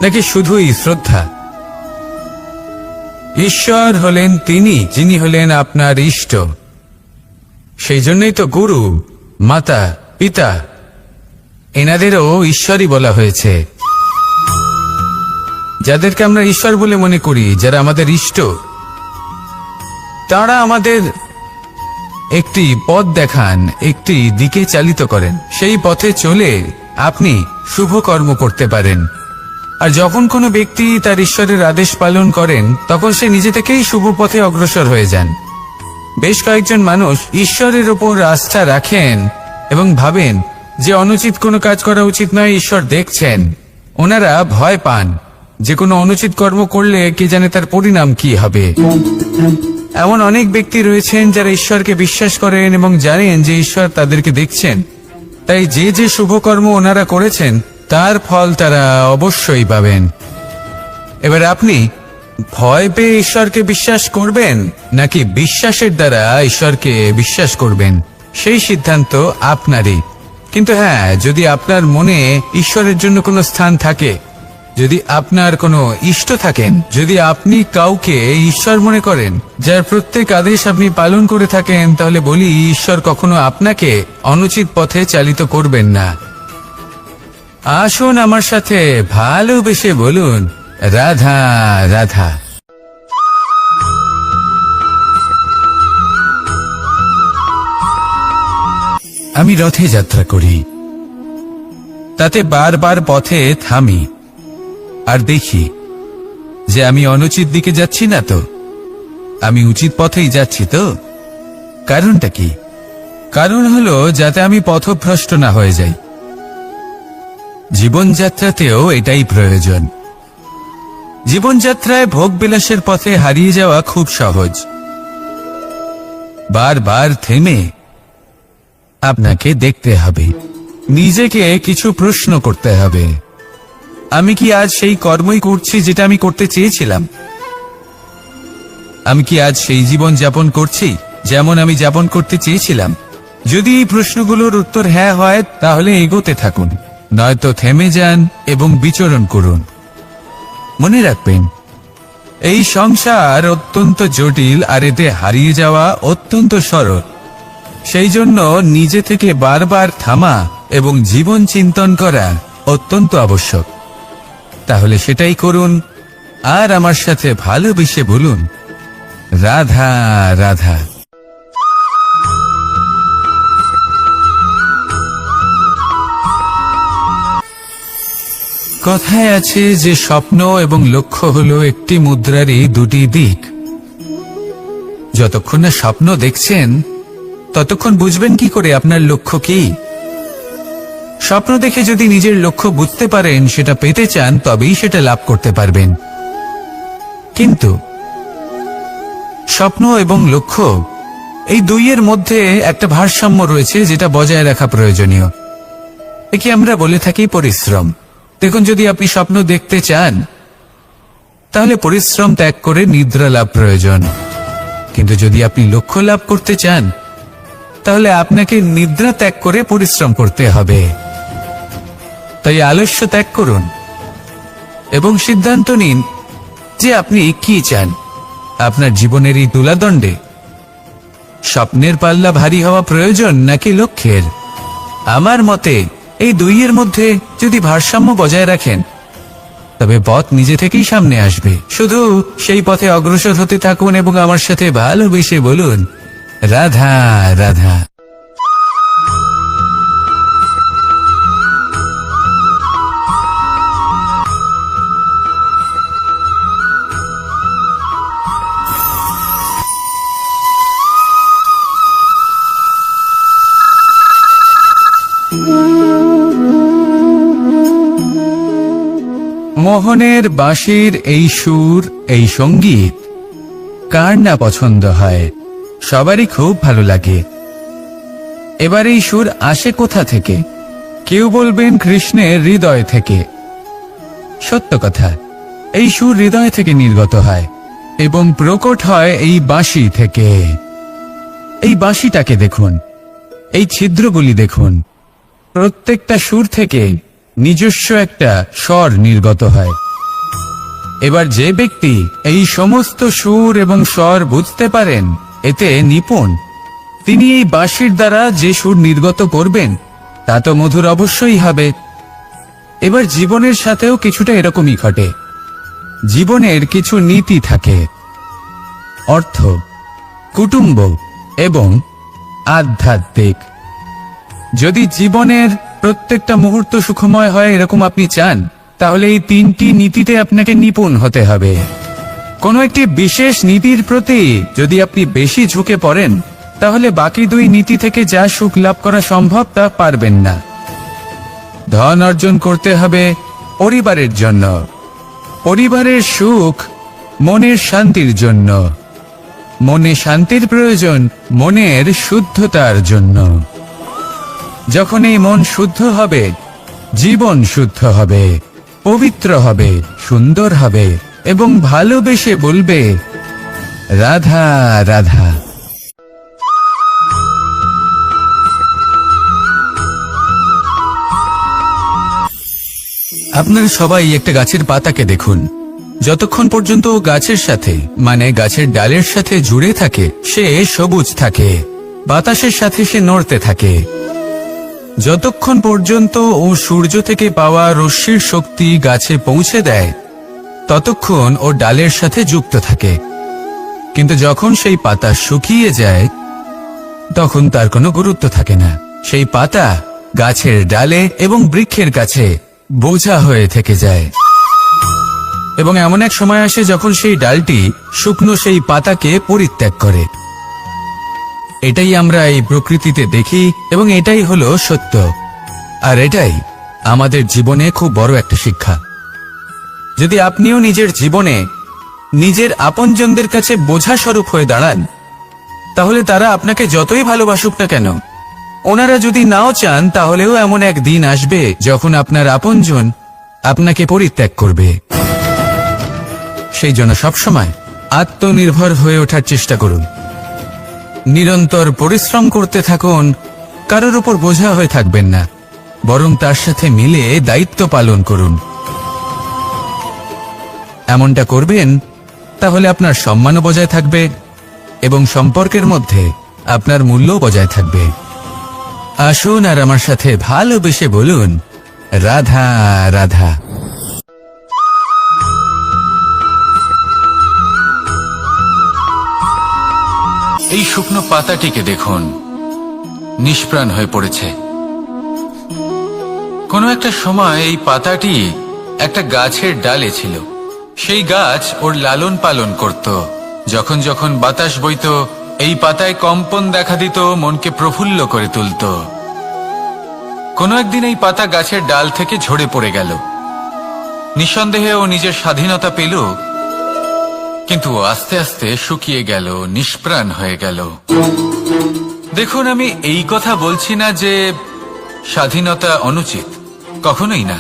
নাকি শুধুই শ্রদ্ধা? ঈশ্বর হলেন তিনি যিনি হলেন আপনার ইষ্ট। সেই জন্যই তো গুরু, মাতা, পিতা এনাদেরও ঈশ্বরই বলা হয়েছে। যাদেরকে আমরা ঈশ্বর বলে মনে করি, যারা আমাদের ইষ্ট, তারা আমাদের একটি পথ দেখান, একটি দিকে চালিত করেন। সেই পথে চলে আপনি শুভ কর্ম করতে পারেন। আর যখন কোনো ব্যক্তি তার ঈশ্বরের আদেশ পালন করেন, তখন সে নিজে থেকেই শুভ পথে অগ্রসর হয়ে যান। বেশ কয়েকজন মানুষ ঈশ্বরের ওপর আস্থা রাখেন এবং ভাবেন যে অনুচিত কোনো কাজ করা উচিত নয়, ঈশ্বর দেখছেন। ওনারা ভয় পান যে কোনো অনুচিত কর্ম করলে কে জানে তার পরিণাম কি হবে। এমন অনেক ব্যক্তি রয়েছেন যারা ঈশ্বরকে বিশ্বাস করেন এবং জানেন যে ঈশ্বর তাদেরকে দেখছেন, তাই যে যে শুভকর্ম ওনারা করেছেন তার ফল তারা অবশ্যই পাবেন। এবার আপনি ভয় পেয়ে ঈশ্বরকে বিশ্বাস করবেন, নাকি বিশ্বাসের দ্বারা ঈশ্বরকে বিশ্বাস করবেন, সেই সিদ্ধান্ত আপনারই। কিন্তু হ্যাঁ, যদি আপনার মনে ঈশ্বরের জন্য কোনো স্থান থাকে, যদি আপনার কোনো ইষ্ট থাকেন, যদি আপনি কাউকে ঈশ্বর মনে করেন, যার প্রত্যেক আদেশ আপনি পালন করে থাকেন, তাহলে বলি ঈশ্বর কখনো আপনাকে অনুচিত পথে চালিত করবেন না। আসুন আমার সাথে ভালোবেসে বলুন, রাধা রাধা। আমি রথে যাত্রা করি, তাতে বারবার পথে থামি আর দেখি যে আমি অনুচিত দিকে যাচ্ছি না তো, আমি উচিত পথেই যাচ্ছি তো। কারণটা কি? কারণ হলো যাতে আমি পথভ্রষ্ট না হয়ে যাই। জীবনযাত্রাতেও এটাই প্রয়োজন। জীবনযাত্রায় ভোগ বিলাসের পথে হারিয়ে যাওয়া খুব সহজ। বারবার থেমে আপনাকে দেখতে হবে, নিজেকে কিছু প্রশ্ন করতে হবে। আমি কি আজ সেই কর্মই করছি যেটা আমি করতে চেয়েছিলাম? আমি কি আজ সেই জীবন যাপন করছি যেমন আমি যাপন করতে চেয়েছিলাম? যদি এই প্রশ্নগুলোর উত্তর হ্যাঁ হয়, তাহলে এগোতে থাকুন, নয়তো থেমে যান এবং বিচরণ করুন। মনে রাখবেন, এই সংসার অত্যন্ত জটিল আর এতে হারিয়ে যাওয়া অত্যন্ত সরল। সেই জন্য নিজে থেকে বারবার থামা এবং জীবন চিন্তন করা অত্যন্ত আবশ্যক। তাহলে সেটাই করুন আর আমার সাথে ভালোবেসে বলুন, রাধা রাধা। কথায় আছে যে স্বপ্ন এবং লক্ষ্য হলো একটি মুদ্রারই দুটি দিক। যতক্ষণ না স্বপ্ন দেখছেন, ততক্ষণ বুঝবেন কি করে আপনার লক্ষ্য কি? স্বপ্ন দেখে যদি নিজের লক্ষ্য বুঝতে পারেন, সেটা পেতে চান, তবেই সেটা লাভ করতে পারবেন। কিন্তু স্বপ্ন এবং লক্ষ্য এই দুইয়ের মধ্যে একটা ভারসাম্য রয়েছে, যেটা বজায় রাখা প্রয়োজনীয়। একে আমরা বলে থাকি পরিশ্রম। দেখুন, যদি আপনি স্বপ্ন দেখতে চান, তাহলে পরিশ্রম ত্যাগ করে নিদ্রা লাভ প্রয়োজন। কিন্তু যদি আপনি লক্ষ্য লাভ করতে চান, তাহলে আপনাকে নিদ্রা ত্যাগ করে পরিশ্রম করতে হবে। তাই আলস্য ত্যাগ করুন এবং সিদ্ধান্ত নিন যে আপনি কি চান আপনার জীবনের এই তুলাদণ্ডে। স্বপ্নের পাল্লা ভারী হওয়া প্রয়োজন নাকি লক্ষ্যের? আমার মতে এই দুইয়ের মধ্যে যদি ভারসাম্য বজায় রাখেন, তবে পথ নিজে থেকেই সামনে আসবে। শুধু সেই পথে অগ্রসর হতে থাকুন এবং আমার সাথে ভালোবেসে বলুন, রাধা রাধা। মোহনের বাঁশির এই সুর, এই সঙ্গীত কার না পছন্দ হয়, সবারই খুব ভালো লাগে। এবার এই সুর আসে কোথা থেকে? কেউ বলবেন কৃষ্ণের হৃদয় থেকে। সত্য কথা, এই সুর হৃদয় থেকে নির্গত হয় এবং প্রকট হয় এই বাঁশি থেকে। এই বাঁশিটাকে দেখুন, এই ছিদ্রগুলি দেখুন, প্রত্যেকটা সুর থেকে নিজস্ব একটা স্বর নির্গত হয়। এবার যে ব্যক্তি এই সমস্ত সুর এবং স্বর বুঝতে পারেন, এতে নিপুণ, তিনি এই বাঁশির দ্বারা যে সুর নির্গত করবেন তা তো মধুর অবশ্যই হবে। এবার জীবনের সাথেও কিছুটা এরকমই ঘটে। জীবনের কিছু নীতি থাকে, অর্থ, কুটুম্ব এবং আধ্যাত্মিক। যদি জীবনের প্রত্যেকটা মুহূর্ত সুখময় হয় এরকম আপনি চান, তাহলে এই তিনটি নীতিতে আপনাকে নিপুণ হতে হবে। কোনো একটি বিশেষ নীতির প্রতি যদি আপনি বেশি ঝুঁকে পড়েন, তাহলে বাকি দুই নীতি থেকে যা সুখ লাভ করা সম্ভব তা পারবেন না। ধন অর্জন করতে হবে পরিবারের জন্য, পরিবারের সুখ মনের শান্তির জন্য, মনে শান্তির প্রয়োজন মনের শুদ্ধতার জন্য। যখন এই মন শুদ্ধ হবে, জীবন শুদ্ধ হবে, পবিত্র হবে, সুন্দর হবে এবং ভালোবেসে বলবে রাধা রাধা। আপনারা সবাই একটা গাছের পাতাকে দেখুন। যতক্ষণ পর্যন্ত ও গাছের সাথে, মানে গাছের ডালের সাথে জুড়ে থাকে, সে সবুজ থাকে, বাতাসের সাথে সে নড়তে থাকে। যতক্ষণ পর্যন্ত ও সূর্য থেকে পাওয়া রশ্মির শক্তি গাছে পৌঁছে দেয়, ততক্ষণ ও ডালের সাথে যুক্ত থাকে। কিন্তু যখন সেই পাতা শুকিয়ে যায়, তখন তার কোনো গুরুত্ব থাকে না। সেই পাতা গাছের ডালে এবং বৃক্ষের কাছে বোঝা হয়ে থেকে যায়। এবং এমন এক সময় আসে যখন সেই ডালটি শুকনো সেই পাতাকে পরিত্যাগ করে। এটাই আমরা এই প্রকৃতিতে দেখি এবং এটাই হলো সত্য। আর এটাই আমাদের জীবনে খুব বড় একটা শিক্ষা। যদি আপনিও নিজের জীবনে নিজের আপনজনদের কাছে বোঝা স্বরূপ হয়ে দাঁড়ান, তাহলে তারা আপনাকে যতই ভালোবাসুক না কেন, ওনারা যদি নাও চান, তাহলেও এমন এক দিন আসবে যখন আপনার আপনজন আপনাকে পরিত্যাগ করবে। সেই জন্য সবসময় আত্মনির্ভর হয়ে ওঠার চেষ্টা করুন। নিরন্তর পরিশ্রম করতে থাকুন, কারোর উপর বোঝা হয়ে থাকবেন না, বরং তার সাথে মিলে দায়িত্ব পালন করুন। এমনটা করবেন, তাহলে আপনার সম্মানও বজায় থাকবে এবং সম্পর্কের মধ্যে আপনার মূল্য বজায় থাকবে। আসুন আর আমার সাথে ভালোবেসে বলুন রাধা রাধা। এই শুকনো পাতাটিকে দেখুন, নিষ্প্রাণ হয়ে পড়েছে। কোনো একটা সময় এই পাতাটি একটা গাছের ডালে ছিল। সেই গাছ ওর লালন পালন করত। যখন যখন বাতাস বইত, এই পাতায় কম্পন দেখা দিত, মনকে প্রফুল্ল করে তুলত। কোনো একদিন এই পাতা গাছের ডাল থেকে ঝরে পড়ে গেল। নিঃসন্দেহে ও নিজের স্বাধীনতা পেল, কিন্তু আস্তে আস্তে শুকিয়ে গেল, নিষ্প্রাণ হয়ে গেল। দেখুন, আমি এই কথা বলছি না যে স্বাধীনতা অনুচিত, কখনোই না।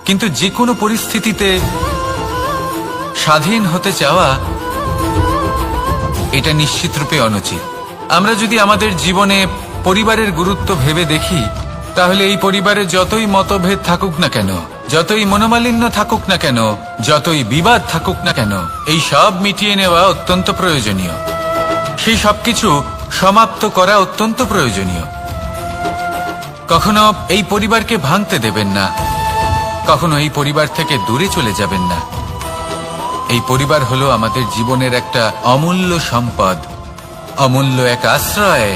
কিন্তু যে কোনো পরিস্থিতিতে স্বাধীন হতে চাওয়া এটা নিশ্চিতরূপে অনুচিত। আমরা যদি আমাদের জীবনে পরিবারের গুরুত্ব ভেবে দেখি, তাহলে এই পরিবারে যতই মতভেদ থাকুক না কেন, যতই মনোমালিন্য থাকুক না কেন, যতই বিবাদ থাকুক না কেন, এই সব মিটিয়ে নেওয়া অত্যন্ত প্রয়োজনীয়। সেই সবকিছু সমাপ্ত করা অত্যন্ত প্রয়োজনীয়। কখনো এই পরিবারকে ভাঙতে দেবেন না, কখনো এই পরিবার থেকে দূরে চলে যাবেন না। এই পরিবার হলো আমাদের জীবনের একটা অমূল্য সম্পদ, অমূল্য এক আশ্রয়,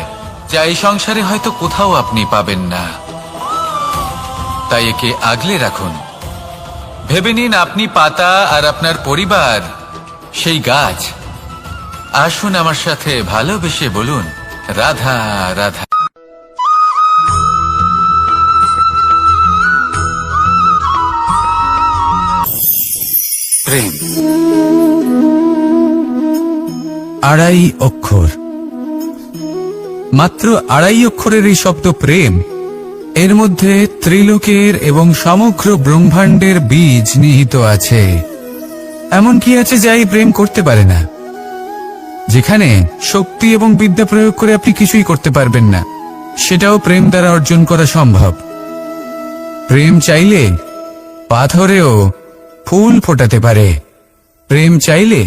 যা এই সংসারে হয়তো কোথাও আপনি পাবেন না। তাই একে আগলে রাখুন। ভেবে নিন আপনি পাতা আর আপনার পরিবার সেই গাছ। আসুন আমার সাথে ভালোবেসে বলুন রাধা রাধা। প্রেম। 2.5 অক্ষর, মাত্র 2.5 অক্ষরের এই শব্দ প্রেম, এর মধ্যে ত্রিলোকের এবং সমগ্র ব্রহ্মাণ্ডের বীজ নিহিত আছে। এমন কি আছে যা এই প্রেম করতে পারে না? যেখানে শক্তি এবং বিদ্যা প্রয়োগ করে আপনি কিছুই করতে পারবেন না, সেটাও প্রেম দ্বারা অর্জন করা সম্ভব। প্রেম চাইলে পাথরেও ফুল ফোটাতে পারে। প্রেম চাইলে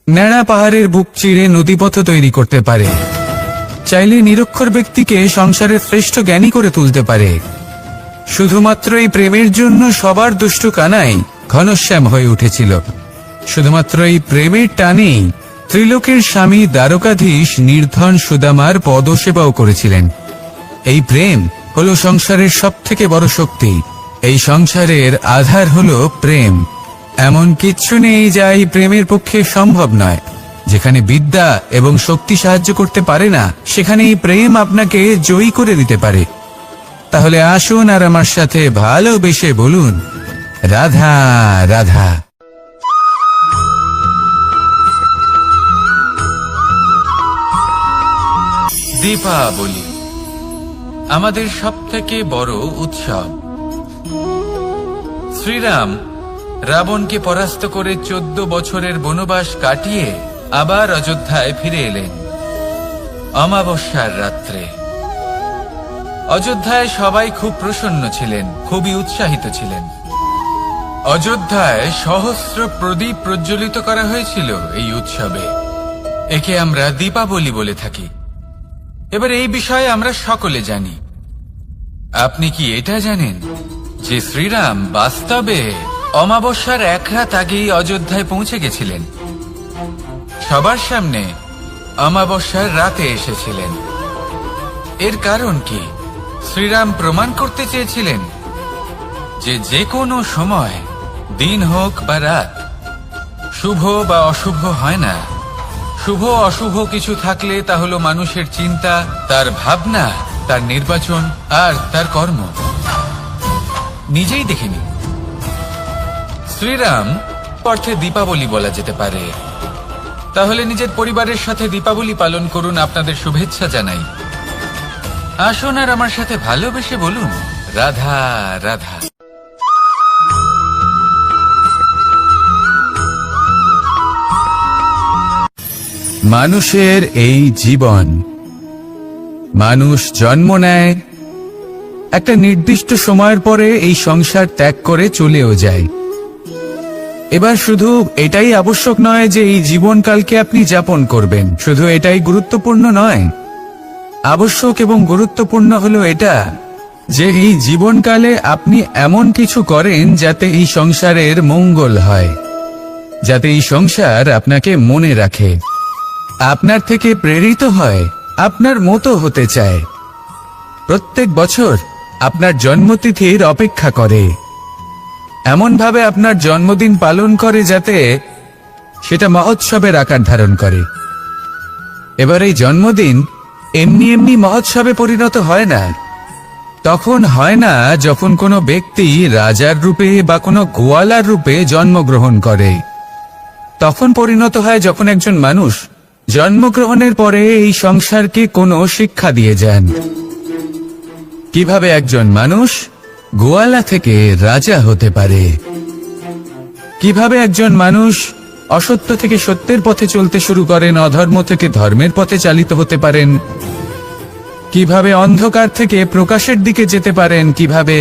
ন্যাড়া পাহাড়ের বুক চিরে নদীপথ তৈরি করতে পারে। চাইলে নিরক্ষর ব্যক্তিকে সংসারের শ্রেষ্ঠ জ্ঞানী করে তুলতে পারে। শুধুমাত্র এই প্রেমের জন্য সবার দুষ্টু কানাই ঘনশ্যাম হয়ে উঠেছিল। শুধুমাত্র এই প্রেমের টানেই ত্রিলোকের স্বামী দ্বারকাধীশ নির্ধন সুদামার পদসেবাও করেছিলেন। এই প্রেম হলো সংসারের সবথেকে বড় শক্তি। এই সংসারের আধার হলো প্রেম। এমন কিচ্ছু নেই যা এই প্রেমের পক্ষে সম্ভব নয়। যেখানে বিদ্যা এবং শক্তি সাহায্য করতে পারে না, সেখানে এই প্রেম আপনাকে জয়ী করে দিতে পারে। তাহলে আসুন আর আমার সাথে ভালোবেসে বলুন, রাধা রাধা। দীপাবলি আমাদের সবথেকে বড় উৎসব। শ্রীরাম রাবণকে পরাস্ত করে 14 বছরের বনবাস কাটিয়ে আবার অযোধ্যায় ফিরে এলেন অমাবস্যার রাত্রে। অযোধ্যায় সবাই খুব প্রসন্ন ছিলেন, খুবই উৎসাহিত ছিলেন। অযোধ্যায় সহস্র প্রদীপ প্রজ্বলিত করা হয়েছিল এই উৎসবে। একে আমরা দীপাবলি বলে থাকি। এবার এই বিষয়ে আমরা সকলে জানি। আপনি কি এটা জানেন যে শ্রীরাম বাস্তবে অমাবস্যার 1 রাত আগেই অযোধ্যায় পৌঁছে গেছিলেন? সবার সামনে অমাবস্যার রাতে এসেছিলেন। এর কারণ কি? শ্রীরাম প্রমাণ করতে চেয়েছিলেন যে যে কোনো সময়, দিন হোক বা রাত, শুভ বা অশুভ হয় না। শুভ অশুভ কিছু থাকলে তা হলো মানুষের চিন্তা, তার ভাবনা, তার নির্বাচন আর তার কর্ম। নিজেই দেখে নিন। শ্রীরাম অর্থে দীপাবলি বলা যেতে পারে। তাহলে নিজের পরিবারের সাথে দীপাবলি পালন করুন। আপনাদের শুভেচ্ছা জানাই। আসুন আর আমার সাথে ভালোবেসে বলুন, রাধা রাধা। মানুষের এই জীবন, মানুষ জন্ম নেয়, একটা নির্দিষ্ট সময়ের পরে এই সংসার ত্যাগ করে চলেও যায়। এবার শুধু এটাই আবশ্যক নয় যে এই জীবনকালকে আপনি যাপন করবেন, শুধু এটাই গুরুত্বপূর্ণ নয়। আবশ্যক এবং গুরুত্বপূর্ণ হলো এটা যে এই জীবনকালে আপনি এমন কিছু করেন যাতে এই সংসারের মঙ্গল হয়, যাতে এই সংসার আপনাকে মনে রাখে, আপনার থেকে প্রেরিত হয়, আপনার মতো হতে চায়। প্রত্যেক বছর আপনার জন্মতিথির অপেক্ষা করে, এমনভাবে আপনার জন্মদিন পালন করে যাতে সেটা মহোৎসবের আকার ধারণ করে। এবার এই জন্মদিন এমনি এমনি মহোৎসবে পরিণত হয় না। তখন হয় না যখন কোনো ব্যক্তি রাজার রূপে বা কোনো গোয়ালার রূপে জন্মগ্রহণ করে। তখন পরিণত হয় যখন একজন মানুষ জন্মগ্রহণের পরে এই সংসারকে কোনো শিক্ষা দিয়ে যান। কিভাবে একজন মানুষ গোয়ালা থেকে রাজা হতে পারে, কিভাবে একজন মানুষ অসত্য থেকে সত্যের পথে চলতে শুরু করেন, অধর্ম থেকে ধর্মের পথে চালিত হতে পারেন, কিভাবে অন্ধকার থেকে প্রকাশের দিকে যেতে পারেন, কিভাবে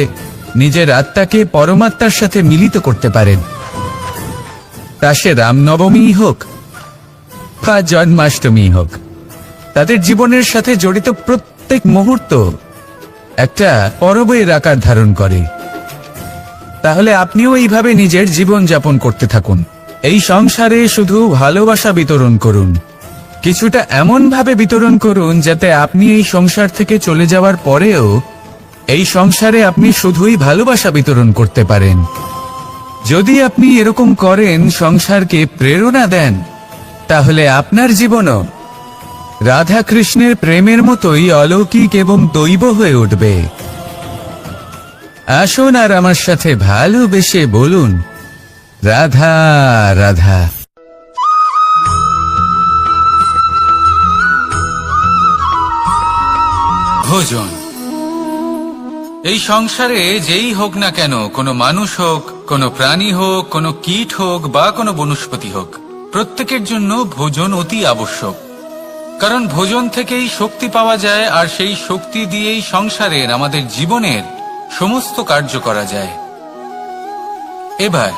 নিজের আত্মাকে পরমাত্মার সাথে মিলিত করতে পারেন। তা সে রামনবমী হোক বা জন্মাষ্টমী হোক, তাদের জীবনের সাথে জড়িত প্রত্যেক মুহূর্ত একটা পরবের আকার ধারণ করে। তাহলে আপনিও এইভাবে নিজের জীবন যাপন করতে থাকুন। এই সংসারে শুধু ভালোবাসা বিতরণ করুন, কিছুটা এমন ভাবে বিতরণ করুন যাতে আপনি এই সংসার থেকে চলে যাওয়ার পরেও এই সংসারে আপনি শুধুই ভালোবাসা বিতরণ করতে পারেন। যদি আপনি এরকম করেন, সংসারকে প্রেরণা দেন, তাহলে আপনার জীবনও রাধা কৃষ্ণের প্রেমের মতোই অলৌকিক এবং দৈব হয়ে উঠবে। আসুন আর আমার সাথে ভালোবেসে বলুন, রাধা রাধা। ভোজন। এই সংসারে যেই হোক না কেন, কোনো মানুষ হোক, কোনো প্রাণী হোক, কোনো কীট হোক বা কোনো বনস্পতি হোক, প্রত্যেকের জন্য ভোজন অতি আবশ্যক। কারণ ভোজন থেকেই শক্তি পাওয়া যায়, আর সেই শক্তি দিয়েই সংসারের, আমাদের জীবনের সমস্ত কার্য করা যায়। এবার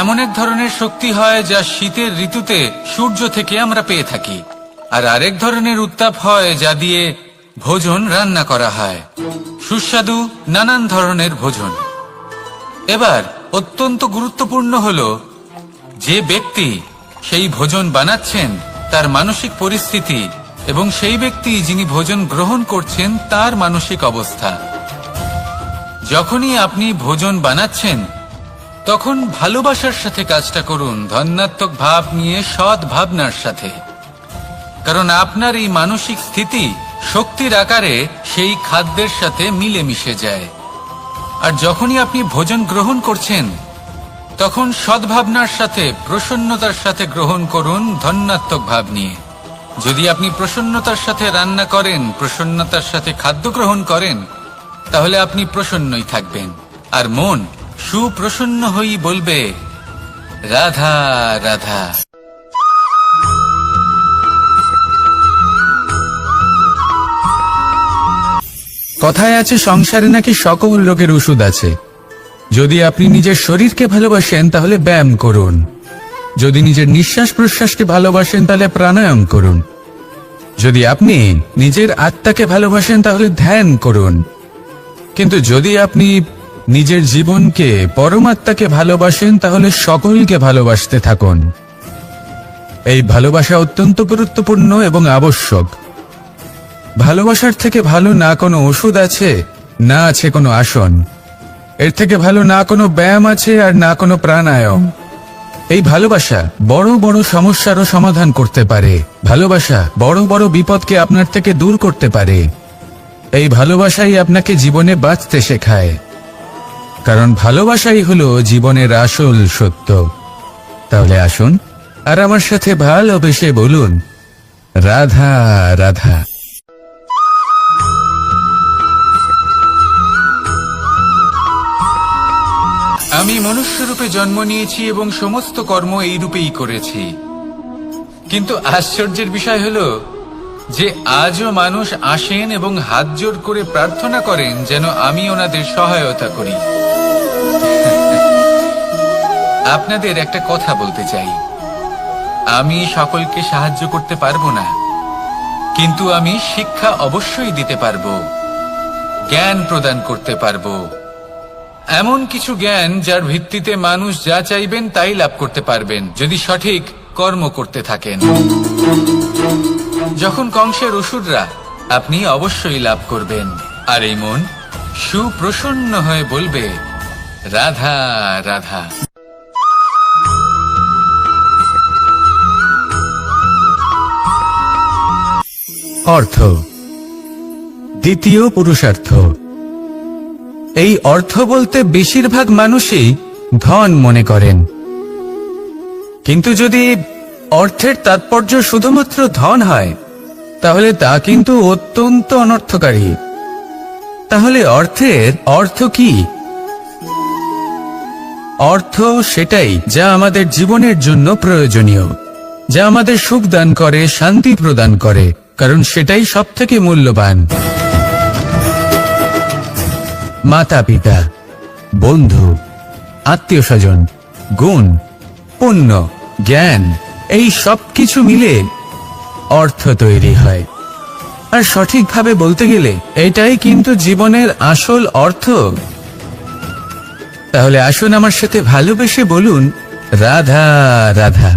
এমন এক ধরনের শক্তি হয় যা শীতের ঋতুতে সূর্য থেকে আমরা পেয়ে থাকি, আর আরেক ধরনের উত্তাপ হয় যা দিয়ে ভোজন রান্না করা হয়, সুস্বাদু নানান ধরনের ভোজন। এবার অত্যন্ত গুরুত্বপূর্ণ হলো যে ব্যক্তি সেই ভোজন বানাচ্ছেন তার মানসিক পরিস্থিতি, এবং সেই ব্যক্তি যিনি ভোজন গ্রহণ করছেন তার মানসিক অবস্থা। যখনই আপনি ভোজন বানাচ্ছেন তখন ভালোবাসার সাথে কাজটা করুন, ধন্যাত্মক ভাব নিয়ে, সৎ ভাবনার সাথে। কারণ আপনার এই মানসিক স্থিতি শক্তির আকারে সেই খাদ্যের সাথে মিলে মিশে যায়। আর যখনই আপনি ভোজন গ্রহণ করছেন তখন সদ্ভাবনার সাথে, প্রসন্নতার সাথে গ্রহণ করুন, ধন্যাত্মক ভাব নিয়ে। যদি আপনি প্রসন্নতার সাথে রান্না করেন, প্রসন্নতার সাথে খাদ্য গ্রহণ করেন, তাহলে আপনি প্রসন্নই থাকবেন, আর মন সুপ্রসন্ন হয়েই বলবে রাধা রাধা। কথায় আছে সংসারে নাকি সকল রোগের ওষুধ আছে। যদি আপনি নিজের শরীরকে ভালোবাসেন তাহলে ব্যায়াম করুন, যদি নিজের নিঃশ্বাস প্রশ্বাসকে ভালোবাসেন তাহলে প্রাণায়াম করুন, যদি আপনি নিজের আত্মাকে ভালোবাসেন তাহলে ধ্যান করুন, কিন্তু যদি আপনি নিজের জীবনকে, পরমাত্মাকে ভালোবাসেন তাহলে সকলকে ভালোবাসতে থাকুন। এই ভালোবাসা অত্যন্ত গুরুত্বপূর্ণ এবং আবশ্যক। ভালোবাসার থেকে ভালো না কোনো ওষুধ আছে, না আছে কোনো আসন। এর থেকে ভালো না কোনো ব্যায়াম আছে, আর না কোনো প্রাণায়াম। এই ভালোবাসা বড় বড় সমস্যারও সমাধান করতে পারে। ভালোবাসা বড় বড় বিপদকে আপনার থেকে দূর করতে পারে। এই ভালোবাসাই আপনাকে জীবনে বাঁচতে শেখায়, কারণ ভালোবাসাই হলো জীবনের আসল সত্য। তাহলে আসুন আর আমার সাথে ভালোবেসে বলুন রাধা রাধা। আমি মনুষ্যরূপে জন্ম নিয়েছি এবং সমস্ত কর্ম এই রূপেই করেছি, কিন্তু আশ্চর্যের বিষয় হলো যে আজও মানুষ আসেন এবং হাত জোড় করে প্রার্থনা করেন যেন আমি ওনাদের সহায়তা করি। আপনাদের একটা কথা বলতে চাই, আমি সকলকে সাহায্য করতে পারবো না, কিন্তু আমি শিক্ষা অবশ্যই দিতে পারবো, জ্ঞান প্রদান করতে পারবো, এমন কিছু জ্ঞান যার ভিত্তিতে মানুষ যা চাইবেন তাই লাভ করতে পারবেন যদি সঠিক কর্ম করতে থাকেন। যখন কংসের অসুররা, আপনি অবশ্যই লাভ করবেন, আর এই মন সুপ্রসন্ন হয়ে বলবে রাধা রাধা। অর্থ, দ্বিতীয় পুরুষার্থ। এই অর্থ বলতে বেশিরভাগ মানুষই ধন মনে করেন, কিন্তু যদি অর্থের তাৎপর্য শুধুমাত্র ধন হয় তাহলে তা কিন্তু অত্যন্ত অনর্থকারী। তাহলে অর্থের অর্থ কি? অর্থ সেটাই যা আমাদের জীবনের জন্য প্রয়োজনীয়, যা আমাদের সুখ দান করে, শান্তি প্রদান করে, কারণ সেটাই সবথেকে মূল্যবান। মাতা পিতা, বন্ধু, আত্মীয় স্বজন, গুণ, পুণ্য, জ্ঞান, এই সব কিছু মিলে অর্থ তৈরি হয়। আর সঠিকভাবে বলতে গেলে এটাই কিন্তু জীবনের আসল অর্থ। তাহলে আসুন আমার সাথে ভালোবেসে বলুন রাধা রাধা।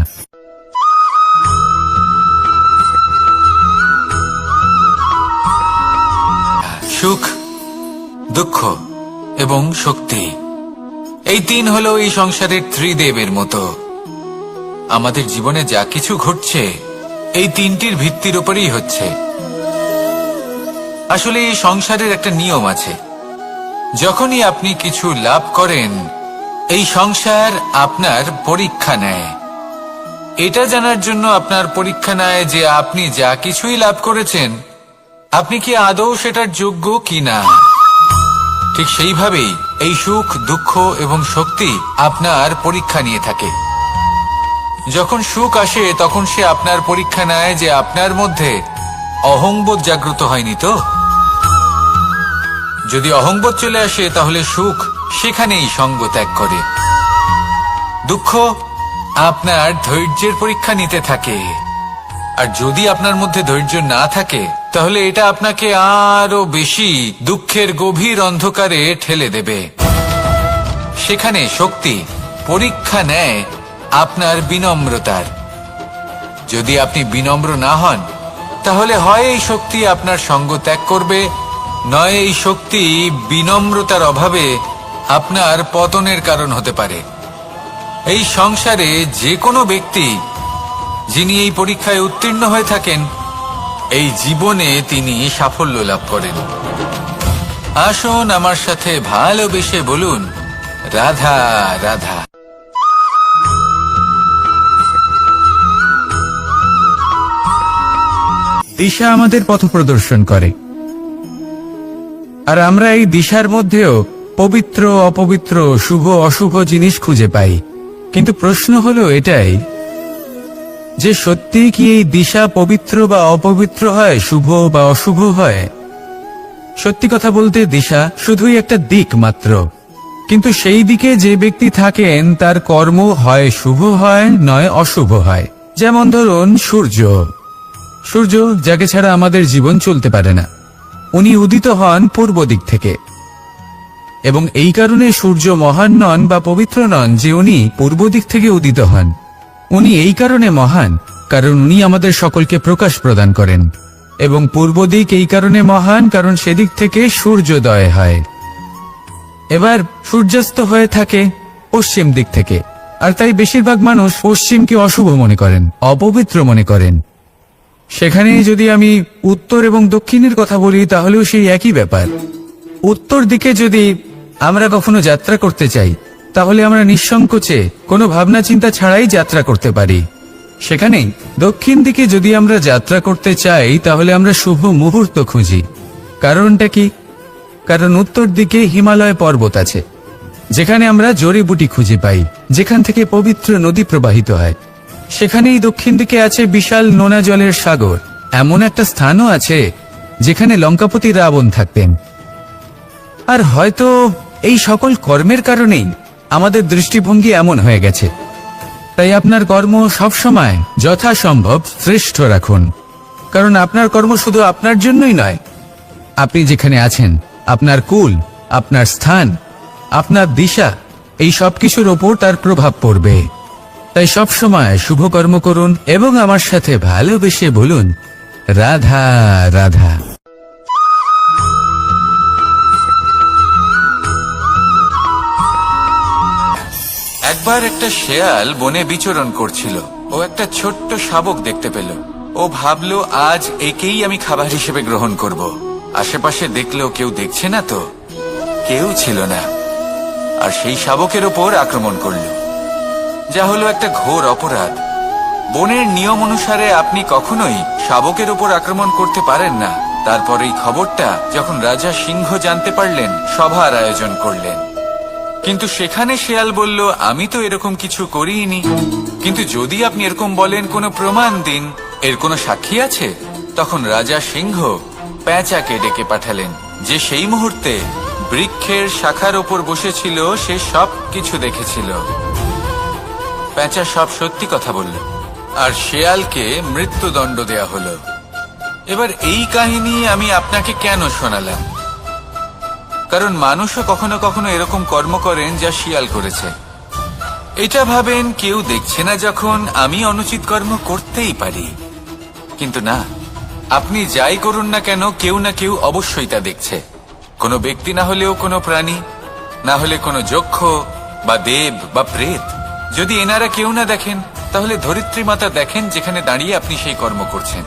সুখ, দুঃখ এবং শক্তি, এই তিন হলো এই সংসারের ত্রিদেবের মতো। আমাদের জীবনে যা কিছু ঘটছে এই তিনটির ভিত্তির উপরেই হচ্ছে। আসলে এই সংসারের একটা নিয়ম আছে, যখনই আপনি কিছু লাভ করেন এই সংসার আপনার পরীক্ষা নেয়। এটা জানার জন্য আপনার পরীক্ষা নেয় যে আপনি যা কিছুই লাভ করেছেন, আপনি কি আদৌ সেটার যোগ্য কিনা। ঠিক সেইভাবেই এই সুখ, দুঃখ এবং শক্তি আপনার পরীক্ষা নিয়ে থাকে। যখন সুখ আসে তখন সে আপনার পরীক্ষা নেয় যে আপনার মধ্যে অহংবোধ জাগ্রত হয়নি তো। যদি অহংবোধ চলে আসে তাহলে সুখ সেখানেই সঙ্গ ত্যাগ করে। দুঃখ আপনার ধৈর্যের পরীক্ষা নিতে থাকে, আর যদি আপনার মধ্যে ধৈর্য না থাকে তাহলে এটা আপনাকে আরো বেশি দুঃখের গভীর অন্ধকারে ঠেলে দেবে। সেখানে শক্তি পরীক্ষা নেয় আপনার বিনম্রতার। যদি আপনি বিনম্র না হন তাহলে হয় এই শক্তি আপনার সঙ্গ ত্যাগ করবে, নয় এই শক্তি বিনম্রতার অভাবে আপনার পতনের কারণ হতে পারে। এই সংসারে যে কোনো ব্যক্তি যিনি এই পরীক্ষায় উত্তীর্ণ হয়ে থাকেন, এই জীবনে তিনি সাফল্য লাভ করেন। আসুন আমার সাথে ভালোবেসে বলুন, রাধা রাধা। দিশা আমাদের পথ প্রদর্শন করে, আর আমরা এই দিশার মধ্যেও পবিত্র অপবিত্র, শুভ অশুভ জিনিস খুঁজে পাই। কিন্তু প্রশ্ন হলো এটাই যে সত্যি কি এই দিশা পবিত্র বা অপবিত্র হয়, শুভ বা অশুভ হয়? সত্যি কথা বলতে দিশা শুধুই একটা দিক মাত্র, কিন্তু সেই দিকে যে ব্যক্তি থাকেন তার কর্ম হয় শুভ হয় নয় অশুভ হয়। যেমন ধরুন সূর্য, যাকে ছাড়া আমাদের জীবন চলতে পারে না, উনি উদিত হন পূর্ব দিক থেকে, এবং এই কারণে সূর্য মহান নন বা পবিত্র নন যে উনি পূর্ব দিক থেকে উদিত হন। উনি এই কারণে মহান কারণ উনি আমাদের সকলকে প্রকাশ প্রদান করেন, এবং পূর্ব দিক এই কারণে মহান কারণ সেদিক থেকে সূর্যোদয় হয়। এবার সূর্যাস্ত হয়ে থাকে পশ্চিম দিক থেকে, আর তাই বেশিরভাগ মানুষ পশ্চিমকে অশুভ মনে করেন, অপবিত্র মনে করেন। সেখানে যদি আমি উত্তর এবং দক্ষিণের কথা বলি তাহলেও সেই একই ব্যাপার। উত্তর দিকে যদি আমরা কখনো যাত্রা করতে চাই তাহলে আমরা নিঃসংকোচে কোনো ভাবনা চিন্তা ছাড়াই যাত্রা করতে পারি। সেখানেই দক্ষিণ দিকে যদি আমরা যাত্রা করতে চাই তাহলে আমরা শুভ মুহূর্ত খুঁজি। কারণটা কি? কারণ উত্তর দিকে হিমালয় পর্বত আছে, যেখানে আমরা জড়িবুটি খুঁজে পাই, যেখান থেকে পবিত্র নদী প্রবাহিত হয়। সেখানেই দক্ষিণ দিকে আছে বিশাল নোনা জলের সাগর। এমন একটা স্থানও আছে যেখানে লঙ্কাপতি রাবণ থাকতেন। আর হয়তো এই সকল কর্মের কারণেই আমাদের দৃষ্টিভঙ্গি এমন হয়ে গেছে। তাই আপনার কর্ম সবসময় যথাসম্ভব শ্রেষ্ঠ রাখুন, কারণ আপনার কর্ম শুধু আপনার জন্যই নয়। আপনি যেখানে আছেন, আপনার কুল, আপনার স্থান, আপনার দিশা, এই সব কিছুর ওপর তার প্রভাব পড়বে। তাই সবসময় শুভ কর্ম করুন এবং আমার সাথে ভালোবেসে বলুন, রাধা রাধা। একবার একটা শেয়াল বনে বিচরণ করছিল। ও একটা ছোট্ট শাবক দেখতে পেল। ও ভাবলো, আজ একেই আমি খাবার হিসেবে গ্রহণ করব। আশেপাশে দেখলো কেউ দেখছে না তো, কেউ ছিল না, আর সেই শাবকের ওপর আক্রমণ করল, যা হলো একটা ঘোর অপরাধ। বনের নিয়ম অনুসারে আপনি কখনোই শাবকের ওপর আক্রমণ করতে পারেন না। তারপর এই খবরটা যখন রাজা সিংহ জানতে পারলেন, সভার আয়োজন করলেন। কিন্তু সেখানে শেয়াল বলল, আমি তো এরকম কিছু করিনি। কিন্তু যদি আপনি এরকম বলেন, কোনো প্রমাণ দিন, এর কোনো সাক্ষী আছে? তখন রাজা সিংহ পেঁচাকে ডেকে পাঠালেন, যে সেই মুহূর্তে বৃক্ষের শাখার ওপর বসেছিল। সে সব কিছু দেখেছিল। পেঁচা সব সত্যি কথা বলল, আর শেয়ালকে মৃত্যুদণ্ড দেয়া হলো। এবার এই কাহিনী আমি আপনাকে কেন শোনালাম? কারণ মানুষও কখনো কখনো এরকম কর্ম করেন যা শিয়াল করেছে। এটা ভাবেন কেউ দেখছে না, যখন আমি অনুচিত কর্ম করতেই পারি। কিন্তু না, আপনি যাই করুন না কেন, কেউ না কেউ অবশ্যই তা দেখছে। কোনো ব্যক্তি না হলেও কোনো প্রাণী, না হলে কোনো যক্ষ বা দেব বা প্রেত। যদি এনারা কেউ না দেখেন, তাহলে ধরিত্রী মাতা দেখেন, যেখানে দাঁড়িয়ে আপনি সেই কর্ম করছেন,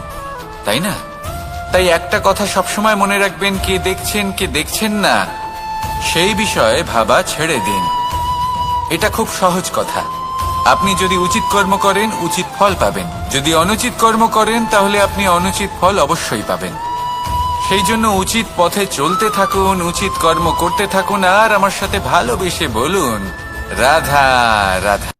তাই না? তাই একটা কথা সবসময় মনে রাখবেন, কে দেখছেন কে দেখছেন না সেই বিষয়ে ভাবা ছেড়ে দিন। এটা খুব সহজ কথা। আপনি যদি উচিত কর্ম করেন উচিত ফল পাবেন, যদি অনুচিত কর্ম করেন তাহলে আপনি অনুচিত ফল অবশ্যই পাবেন। সেই জন্য উচিত পথে চলতে থাকুন, উচিত কর্ম করতে থাকুন, আর আমার সাথে ভালোবেসে বলুন রাধা রাধা।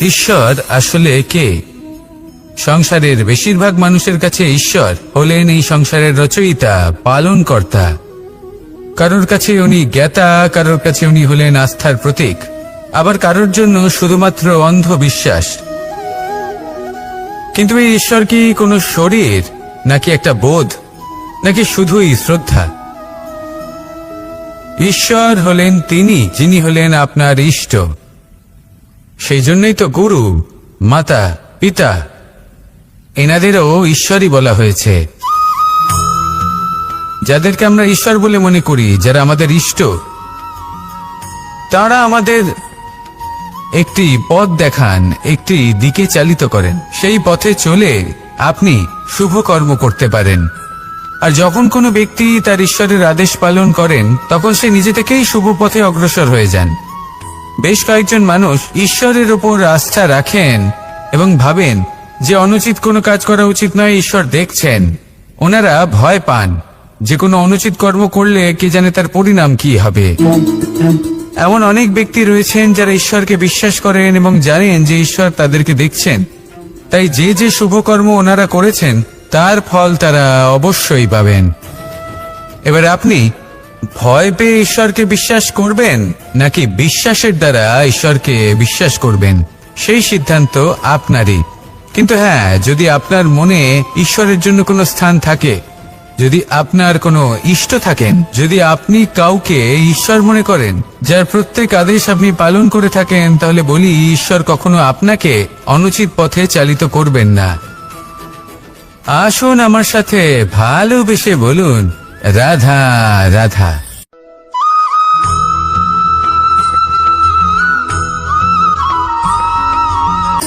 ঈশ্বর আসলে কে? সংসারের বেশিরভাগ মানুষের কাছে ঈশ্বর হলেন এই সংসারের রচয়িতা, পালনকর্তা। কারোর কাছে উনি জ্ঞাতা, কারোর কাছে উনি হলেন আস্থার প্রতীক, আবার কারোর জন্য শুধুমাত্র অন্ধ বিশ্বাস। কিন্তু এই ঈশ্বর কি কোনো শরীর, নাকি একটা বোধ, নাকি শুধুই শ্রদ্ধা? ঈশ্বর হলেন তিনি যিনি হলেন আপনার ইষ্ট। সেই জন্যই তো গুরু, মাতা, পিতা এনাদেরও ঈশ্বরই বলা হয়েছে। যাদেরকে আমরা ঈশ্বর বলে মনে করি, যারা আমাদের ইষ্ট, তারা আমাদের একটি পথ দেখান, একটি দিকে চালিত করেন। সেই পথে চলে আপনি শুভ কর্ম করতে পারেন। আর যখন কোনো ব্যক্তি তার ঈশ্বরের আদেশ পালন করেন, তখন সে নিজে থেকেই শুভ পথে অগ্রসর হয়ে যান। বেশ কয়েকজন মানুষ ঈশ্বরের উপর আস্থা রাখেন এবং ভাবেন যে অনুচিত কোনো কাজ করা উচিত নয়, ঈশ্বর দেখছেন। ওনারা ভয় পান যে কোনো অনুচিত কর্ম করলে কে জানে তার পরিণাম কি হবে। এমন অনেক ব্যক্তি রয়েছেন যারা ঈশ্বরকে বিশ্বাস করেন এবং জানেন যে ঈশ্বর তাদেরকে দেখছেন, তাই যে যে শুভ কর্ম ওনারা করেছেন তার ফল তারা অবশ্যই পাবেন। এবার আপনি ভয় পেয়ে ঈশ্বরকে বিশ্বাস করবেন, নাকি বিশ্বাসের দ্বারা ঈশ্বরকে বিশ্বাস করবেন, সেই সিদ্ধান্ত আপনারই। কিন্তু হ্যাঁ, যদি আপনার মনে ঈশ্বরের জন্য কোনো স্থান থাকে, যদি আপনার কোনো ইষ্ট থাকেন, যদি আপনি কাউকে ঈশ্বর মনে করেন, যার প্রত্যেক আদেশ আপনি পালন করে থাকেন, তাহলে বলি ঈশ্বর কখনো আপনাকে অনুচিত পথে চালিত করবেন না। আসুন আমার সাথে ভালোবেসে বলুন রাধা রাধা।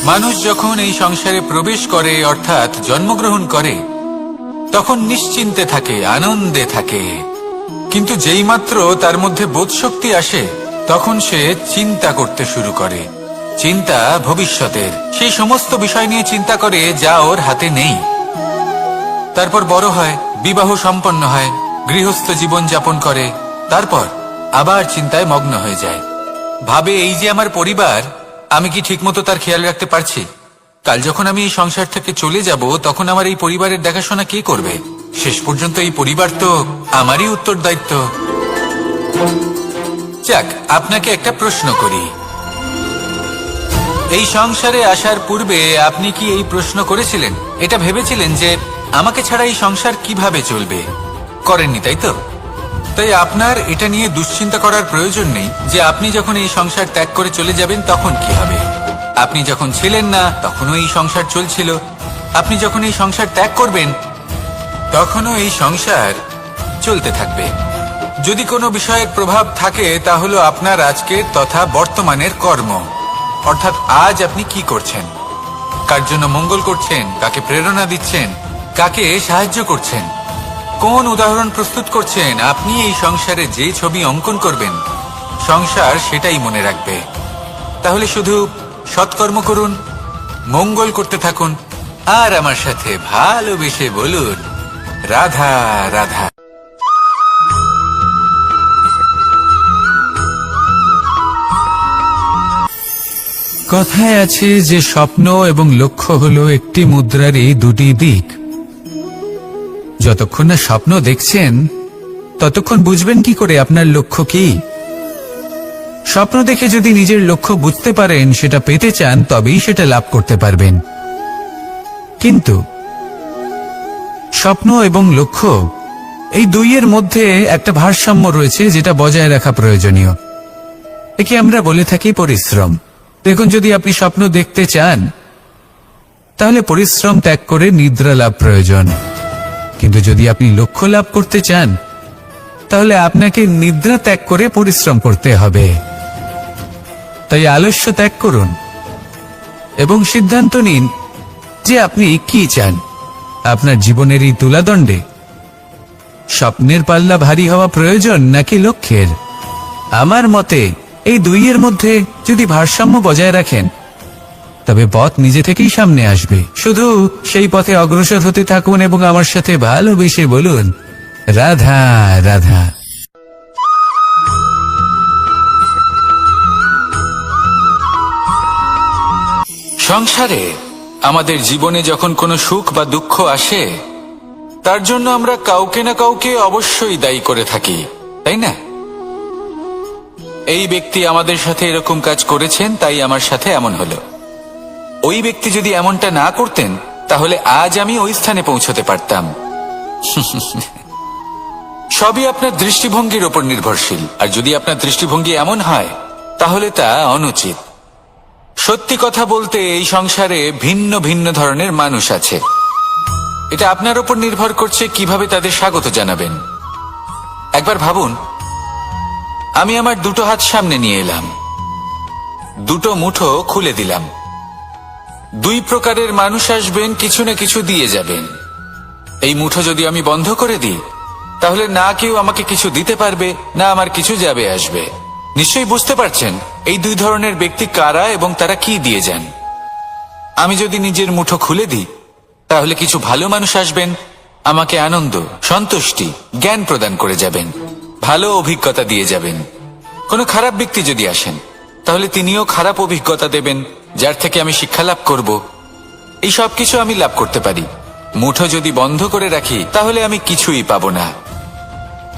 মানুষ যখন এই সংসারে প্রবেশ করে, অর্থাৎ জন্মগ্রহণ করে, তখন নিশ্চিন্তে থাকে, আনন্দে থাকে। কিন্তু যেইমাত্র তার মধ্যে বোধশক্তি আসে, তখন সে চিন্তা করতে শুরু করে। চিন্তা ভবিষ্যতের, সেই সমস্ত বিষয় নিয়ে চিন্তা করে যা ওর হাতে নেই। তারপর বড় হয়, বিবাহ সম্পন্ন হয়, গৃহস্থ জীবন যাপন করে, তারপর আবার চিন্তায় মগ্ন হয়ে যায়। ভাবে এই যে আমার পরিবার, আমি কি ঠিকমতো তার খেয়াল রাখতে পারছি? কাল যখন আমি এই সংসার থেকে চলে যাব, তখন আমার এই পরিবারের দেখাশোনা কে করবে? শেষ পর্যন্ত এই পরিবার তো আমারই উত্তরদায়িত্ব। যাক, আপনাকে একটা প্রশ্ন করি। এই সংসারে আসার পূর্বে আপনি কি এই প্রশ্ন করেছিলেন, এটা ভেবেছিলেন যে আমাকে ছাড়া এই সংসার কিভাবে চলবে? করেননি, তাই তো? তাই আপনার এটা নিয়ে দুশ্চিন্তা করার প্রয়োজন নেই যে আপনি যখন এই সংসার ত্যাগ করে চলে যাবেন তখন কি হবে। আপনি যখন ছিলেন না তখনও এই সংসার চলছিল, আপনি যখন এই সংসার ত্যাগ করবেন তখনও এই সংসার চলতে থাকবে। যদি কোনো বিষয়ের প্রভাব থাকে, তা হলো আপনার আজকের তথা বর্তমানের কর্ম। অর্থাৎ আজ আপনি কি করছেন, কার জন্য মঙ্গল করছেন, কাকে প্রেরণা দিচ্ছেন, কাকে সাহায্য করছেন, কোন উদাহরণ প্রস্তুত করছেন। আপনি এই সংসারে যে ছবি অঙ্কন করবেন, সংসার সেটাই মনে রাখবে। তাহলে শুধু সৎকর্ম করুন, মঙ্গল করতে থাকুন, আর আমার সাথে ভালোবেসে বলুন রাধা রাধা। কথায় আছে যে স্বপ্ন এবং লক্ষ্য হলো একটি মুদ্রারই দুটি দিক। যতক্ষণ না স্বপ্ন দেখছেন, ততক্ষণ বুঝবেন কি করে আপনার লক্ষ্য কি? স্বপ্ন দেখে যদি নিজের লক্ষ্য বুঝতে পারেন, সেটা পেতে চান, তবেই সেটা লাভ করতে পারবেন। কিন্তু স্বপ্ন এবং লক্ষ্য, এই দুইয়ের মধ্যে একটা ভারসাম্য রয়েছে, যেটা বজায় রাখা প্রয়োজনীয়। একে আমরা বলে থাকি পরিশ্রম। দেখুন, যদি আপনি স্বপ্ন দেখতে চান, তাহলে পরিশ্রম ত্যাগ করে নিদ্রা লাভ প্রয়োজন। কিন্তু যদি আপনি লক্ষ্য লাভ করতে চান, তাহলে আপনাকে নিদ্রা ত্যাগ করে পরিশ্রম করতে হবে। তাই আলস্য ত্যাগ করুন এবং সিদ্ধান্ত নিন যে আপনি কি চান। আপনার জীবনের এই তুলাদণ্ডে স্বপ্নের পাল্লা ভারী হওয়া প্রয়োজন নাকি লক্ষ্যের? আমার মতে এই দুইয়ের মধ্যে যদি ভারসাম্য বজায় রাখেন তবে পথ নিজে থেকেই সামনে আসবে। শুধু সেই পথে অগ্রসর হতে থাকুন এবং আমার সাথে ভালোবেসে বলুন, রাধা রাধা। সংসারে আমাদের জীবনে যখন কোনো সুখ বা দুঃখ আসে, তার জন্য আমরা কাউকে না কাউকে অবশ্যই দায়ী করে থাকি, তাই না? এই ব্যক্তি আমাদের সাথে এরকম কাজ করেছেন, তাই আমার সাথে এমন হলো। ওই ব্যক্তি যদি এমনটা না করতেন তাহলে আজ আমি ওই স্থানে পৌঁছতে পারতাম। সবই আপনার দৃষ্টিভঙ্গির ওপর নির্ভরশীল, আর যদি আপনার দৃষ্টিভঙ্গি এমন হয় তাহলে তা অনুচিত। সত্যি কথা বলতে এই সংসারে ভিন্ন ভিন্ন ধরনের মানুষ আছে। এটা আপনার ওপর নির্ভর করছে কিভাবে তাদের স্বাগত জানাবেন। একবার ভাবুন, আমি আমার দুটো হাত সামনে নিয়ে এলাম, দুটো মুঠো খুলে দিলাম। দুই প্রকারের মানুষ আসবেন, কিছু না কিছু দিয়ে যাবেন। এই মুঠো যদি আমি বন্ধ করে দিই তাহলে না কেউ আমাকে কিছু দিতে পারবে, না আমার কিছু যাবে আসবে। নিশ্চয়ই বুঝতে পারছেন এই দুই ধরনের ব্যক্তি কারা এবং তারা কি দিয়ে যান। আমি যদি নিজের মুঠো খুলে দিই তাহলে কিছু ভালো মানুষ আসবেন, আমাকে আনন্দ, সন্তুষ্টি, জ্ঞান প্রদান করে যাবেন, ভালো অভিজ্ঞতা দিয়ে যাবেন। কোনো খারাপ ব্যক্তি যদি আসেন তাহলে তিনিও খারাপ অভিজ্ঞতা দেবেন, যার থেকে আমি শিক্ষা লাভ করব। এই সব কিছু আমি লাভ করতে পারি। মুঠো যদি বন্ধ করে রাখি তাহলে আমি কিছুই পাবো না।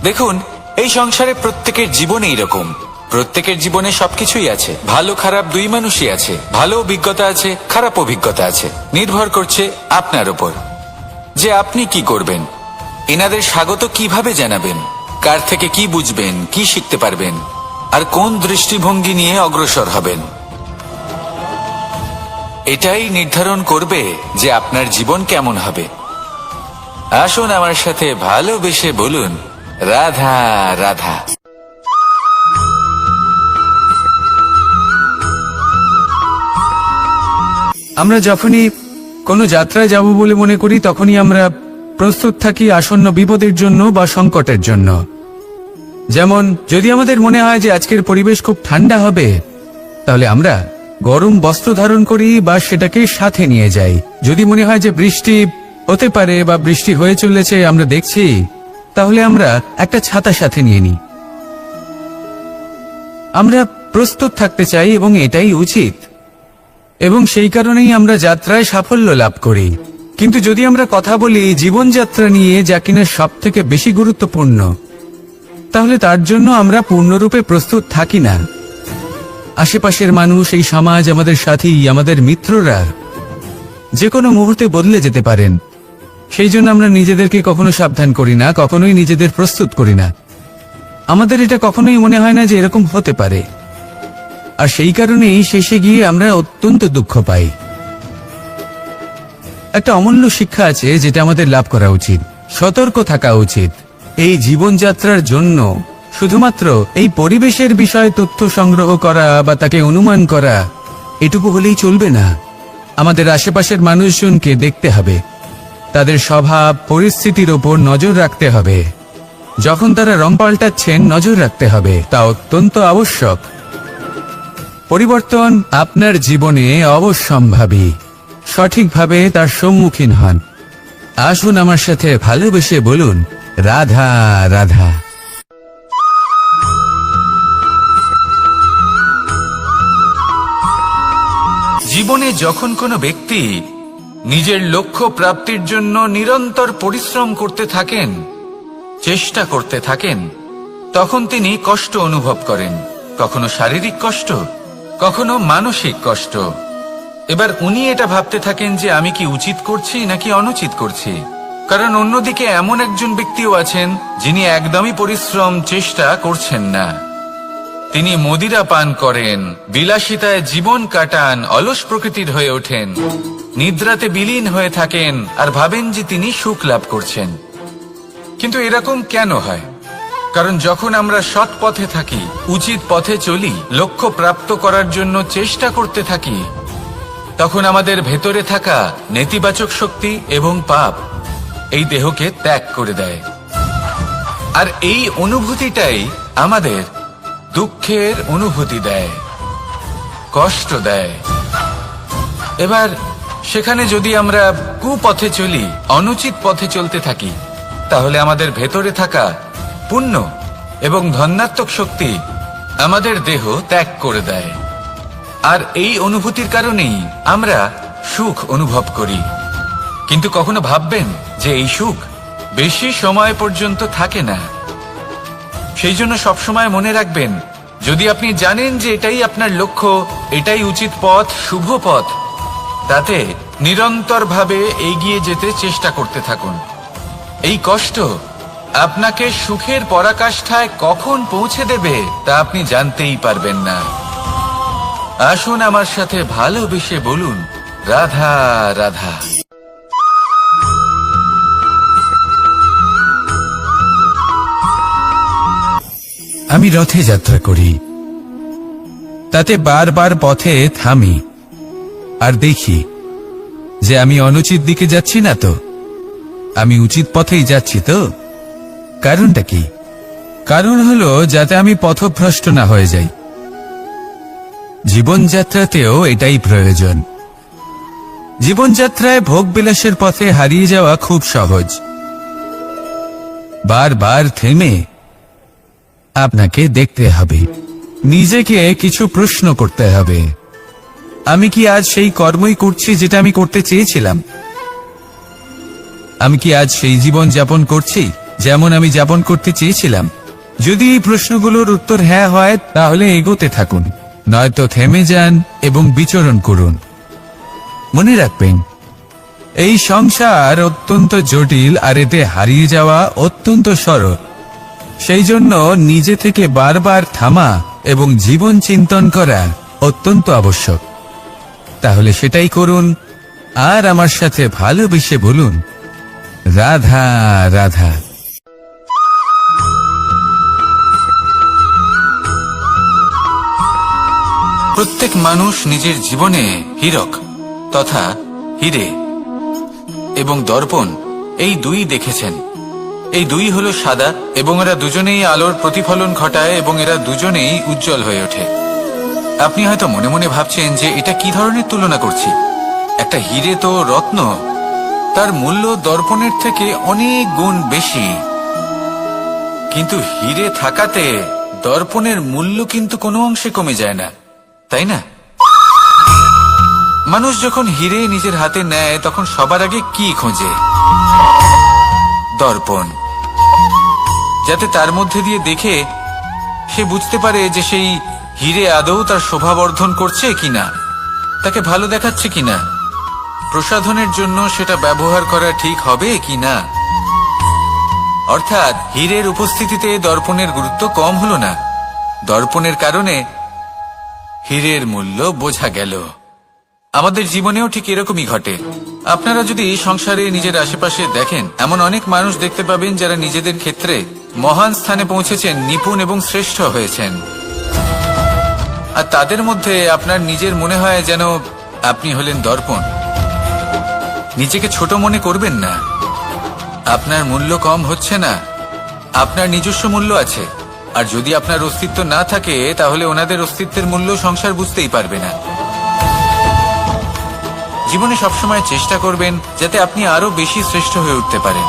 দেখুন, এই সংসারে প্রত্যেকের জীবনে এরকম, প্রত্যেকের জীবনে সবকিছুই আছে, ভালো খারাপ দুই মানুষই আছে, ভালো অভিজ্ঞতা আছে, খারাপ অভিজ্ঞতা আছে। নির্ভর করছে আপনার উপর যে আপনি কি করবেন, এনাদের স্বাগত কিভাবে জানাবেন, কার থেকে কি বুঝবেন, কি শিখতে পারবেন, আর কোন দৃষ্টিভঙ্গি নিয়ে অগ্রসর হবেন। এটাই নির্ধারণ করবে যে আপনার জীবন কেমন হবে। আসুন আমার সাথে ভালোবেসে বলুন, রাধা রাধা। আমরা যখনই কোনো যাত্রায় যাব বলে মনে করি তখনই আমরা প্রস্তুত থাকি আসন্ন বিপদের জন্য বা সংকটের জন্য। যেমন যদি আমাদের মনে হয় যে আজকের পরিবেশ খুব ঠান্ডা হবে তাহলে আমরা গরম বস্ত্র ধারণ করি বা সেটাকে সাথে নিয়ে যাই। যদি মনে হয় যে বৃষ্টি হতে পারে বা বৃষ্টি হয়ে চলেছে আমরা দেখছি, তাহলে আমরা একটা ছাতা সাথে নিয়ে নিই। আমরা প্রস্তুত থাকতে চাই এবং এটাই উচিত, এবং সেই কারণেই আমরা যাত্রায় সাফল্য লাভ করি। কিন্তু যদি আমরা কথা বলি জীবনযাত্রা নিয়ে, যা কিনা সব থেকে বেশি গুরুত্বপূর্ণ, তাহলে তার জন্য আমরা পূর্ণরূপে প্রস্তুত থাকি না। আশেপাশের মানুষ, এই সমাজ, আমাদের সাথী, আমাদের মিত্ররা যে কোনো মুহূর্তে বদলে যেতে পারেন। সেই জন্য আমরা নিজেদেরকে কখনো সাবধান করি না, কখনোই নিজেদের প্রস্তুত করি না। আমাদের এটা কখনোই মনে হয় না যে এরকম হতে পারে, আর সেই কারণেই শেষে গিয়ে আমরা অত্যন্ত দুঃখ পাই। একটা অমূল্য শিক্ষা আছে যেটা আমাদের লাভ করা উচিত, সতর্ক থাকা উচিত। এই জীবনযাত্রার জন্য শুধুমাত্র এই পরিবেশের বিষয়ে তথ্য সংগ্রহ করা বা তাকে অনুমান করা এটুকু হলেই চলবে না। আমাদের আশেপাশের মানুষজনকে দেখতে হবে, তাদের স্বভাব পরিস্থিতির ওপর নজর রাখতে হবে। যখন তারা রং পাল্টাচ্ছেন নজর রাখতে হবে, তা অত্যন্ত আবশ্যক। পরিবর্তন আপনার জীবনে অবশ্যম্ভাবী, সঠিকভাবে তার সম্মুখীন হন। আসুন আমার সাথে ভালোবেসে বলুন, রাধা রাধা। জীবনে যখন কোনো ব্যক্তি নিজের লক্ষ্য প্রাপ্তির জন্য নিরন্তর পরিশ্রম করতে থাকেন, চেষ্টা করতে থাকেন, তখন তিনি কষ্ট অনুভব করেন, কখনো শারীরিক কষ্ট, কখনো মানসিক কষ্ট। এবার উনি এটা ভাবতে থাকেন যে আমি কি উচিত করছি নাকি অনুচিত করছি। কারণ অন্যদিকে এমন একজন ব্যক্তিও আছেন যিনি একদমই পরিশ্রম, চেষ্টা করছেন না। তিনি মদিরা পান করেন, বিলাসিতায় জীবন কাটান, অলস প্রকৃতির হয়ে ওঠেন, নিদ্রাতে বিলীন হয়ে থাকেন আর ভাবেন যে তিনি সুখ লাভ করছেন। কিন্তু এরকম কেন হয়? কারণ যখন আমরা সৎ পথে থাকি, উচিত পথে চলি, লক্ষ্য প্রাপ্ত করার জন্য চেষ্টা করতে থাকি, তখন আমাদের ভেতরে থাকা নেতিবাচক শক্তি এবং পাপ এই দেহকে ত্যাগ করে দেয়। আর এই অনুভূতিটাই আমাদের দুঃখের অনুভূতি দেয়, কষ্ট দেয়। এবার সেখানে যদি আমরা কুপথে চলি, অনুচিত পথে চলতে থাকি, তাহলে আমাদের ভেতরে থাকা পুণ্য এবং ধনাত্মক শক্তি আমাদের দেহ ত্যাগ করে দেয়। আর এই অনুভূতির কারণেই আমরা সুখ অনুভব করি। কিন্তু কখনো ভাববেন যে এই সুখ বেশি সময় পর্যন্ত থাকে না। সেই জন্য সবসময় মনে রাখবেন, যদি আপনি জানেন যে এটাই আপনার লক্ষ্য, এটাই উচিত পথ, শুভ পথ, তাতে নিরন্তরভাবে এগিয়ে যেতে চেষ্টা করতে থাকুন। এই কষ্ট আপনাকে সুখের পরাকাষ্ঠায় কখন পৌঁছে দেবে তা আপনি জানতেই পারবেন না। আসুন আমার সাথে ভালোবেসে বলুন, রাধা রাধা। আমি রথে যাত্রা করি, তাতে বারবার পথে থামি আর দেখি যে আমি অনুচিত দিকে যাচ্ছি না তো, আমি উচিত পথেই যাচ্ছি তো। কারণটা কি? কারণ হলো যাতে আমি পথভ্রষ্ট না হয়ে যাই। জীবনযাত্রাতেও এটাই প্রয়োজন। জীবনযাত্রায় ভোগবিলাসের পথে হারিয়ে যাওয়া খুব সহজ। বারবার থেমে আপনাকে দেখতে হবে, নিজেকে কিছু প্রশ্ন করতে হবে। আমি কি আজ সেই কর্মই করছি যেটা আমি করতে চেয়েছিলাম? আমি কি আজ সেই জীবন যাপন করছি যেমন আমি যাপন করতে চেয়েছিলাম? যদি এই প্রশ্নগুলোর উত্তর হ্যাঁ হয়, তাহলে এগোতে থাকুন, নয়তো থেমে যান এবং বিচরণ করুন। মনে রাখবেন, এই সংসার অত্যন্ত জটিল আর এতে হারিয়ে যাওয়া অত্যন্ত সরল। সেই জন্য নিজে থেকে বারবার থামা এবং জীবন চিন্তন করা অত্যন্ত আবশ্যক। তাহলে সেটাই করুন আর আমার সাথে ভালোবেসে বলুন, রাধা রাধা। প্রত্যেক মানুষ নিজের জীবনে হীরক তথা হীরে এবং দর্পণ এই দুই দেখেছেন। এই দুই হলো সাদা এবং এরা দুজনেই আলোর প্রতিফলন ঘটায় এবং এরা দুজনেই উজ্জ্বল হয়ে ওঠে। আপনি হয়তো মনে মনে ভাবছেন যে এটা কি ধরনের তুলনা করছি। একটা হীরে তো রত্ন, তার মূল্য দর্পণের থেকে অনেক গুণ বেশি। কিন্তু হীরে থাকাতে দর্পণের মূল্য কিন্তু কোনো অংশে কমে যায় না, তাই না? মানুষ যখন হীরে নিজের হাতে নেয় তখন সবার আগে কি খোঁজে? দর্পণ, যাতে তার মধ্যে দিয়ে দেখে সে বুঝতে পারে যে সেই হীরে আদৌ তার শোভাবর্ধন করছে কিনা, তাকে ভালো দেখাচ্ছে কিনা, প্রসাধনের জন্য সেটা ব্যবহার করা ঠিক হবে কিনা। অর্থাৎ হীরের উপস্থিতিতে দর্পণের গুরুত্ব কম হলো না, দর্পণের কারণে হীরের মূল্য বোঝা গেল। আমাদের জীবনেও ঠিক এরকমই ঘটে। আপনারা যদি সংসারে নিজের আশেপাশে দেখেন, এমন অনেক মানুষ দেখতে পাবেন যারা নিজেদের ক্ষেত্রে মহান স্থানে পৌঁছেছেন, নিপুণ এবং শ্রেষ্ঠ হয়েছেন। আর তাদের মধ্যে আপনার নিজের মনে হয় যেন আপনি হলেন দর্পণ। নিজেকে ছোট মনে করবেন না। আপনার মূল্য কম হচ্ছে না, আপনার নিজস্ব মূল্য আছে। আর যদি আপনার অস্তিত্ব না থাকে, তাহলে ওনাদের অস্তিত্বের মূল্য সংসার বুঝতেই পারবে না। জীবনে সবসময় চেষ্টা করবেন যাতে আপনি আরো বেশি শ্রেষ্ঠ হয়ে উঠতে পারেন।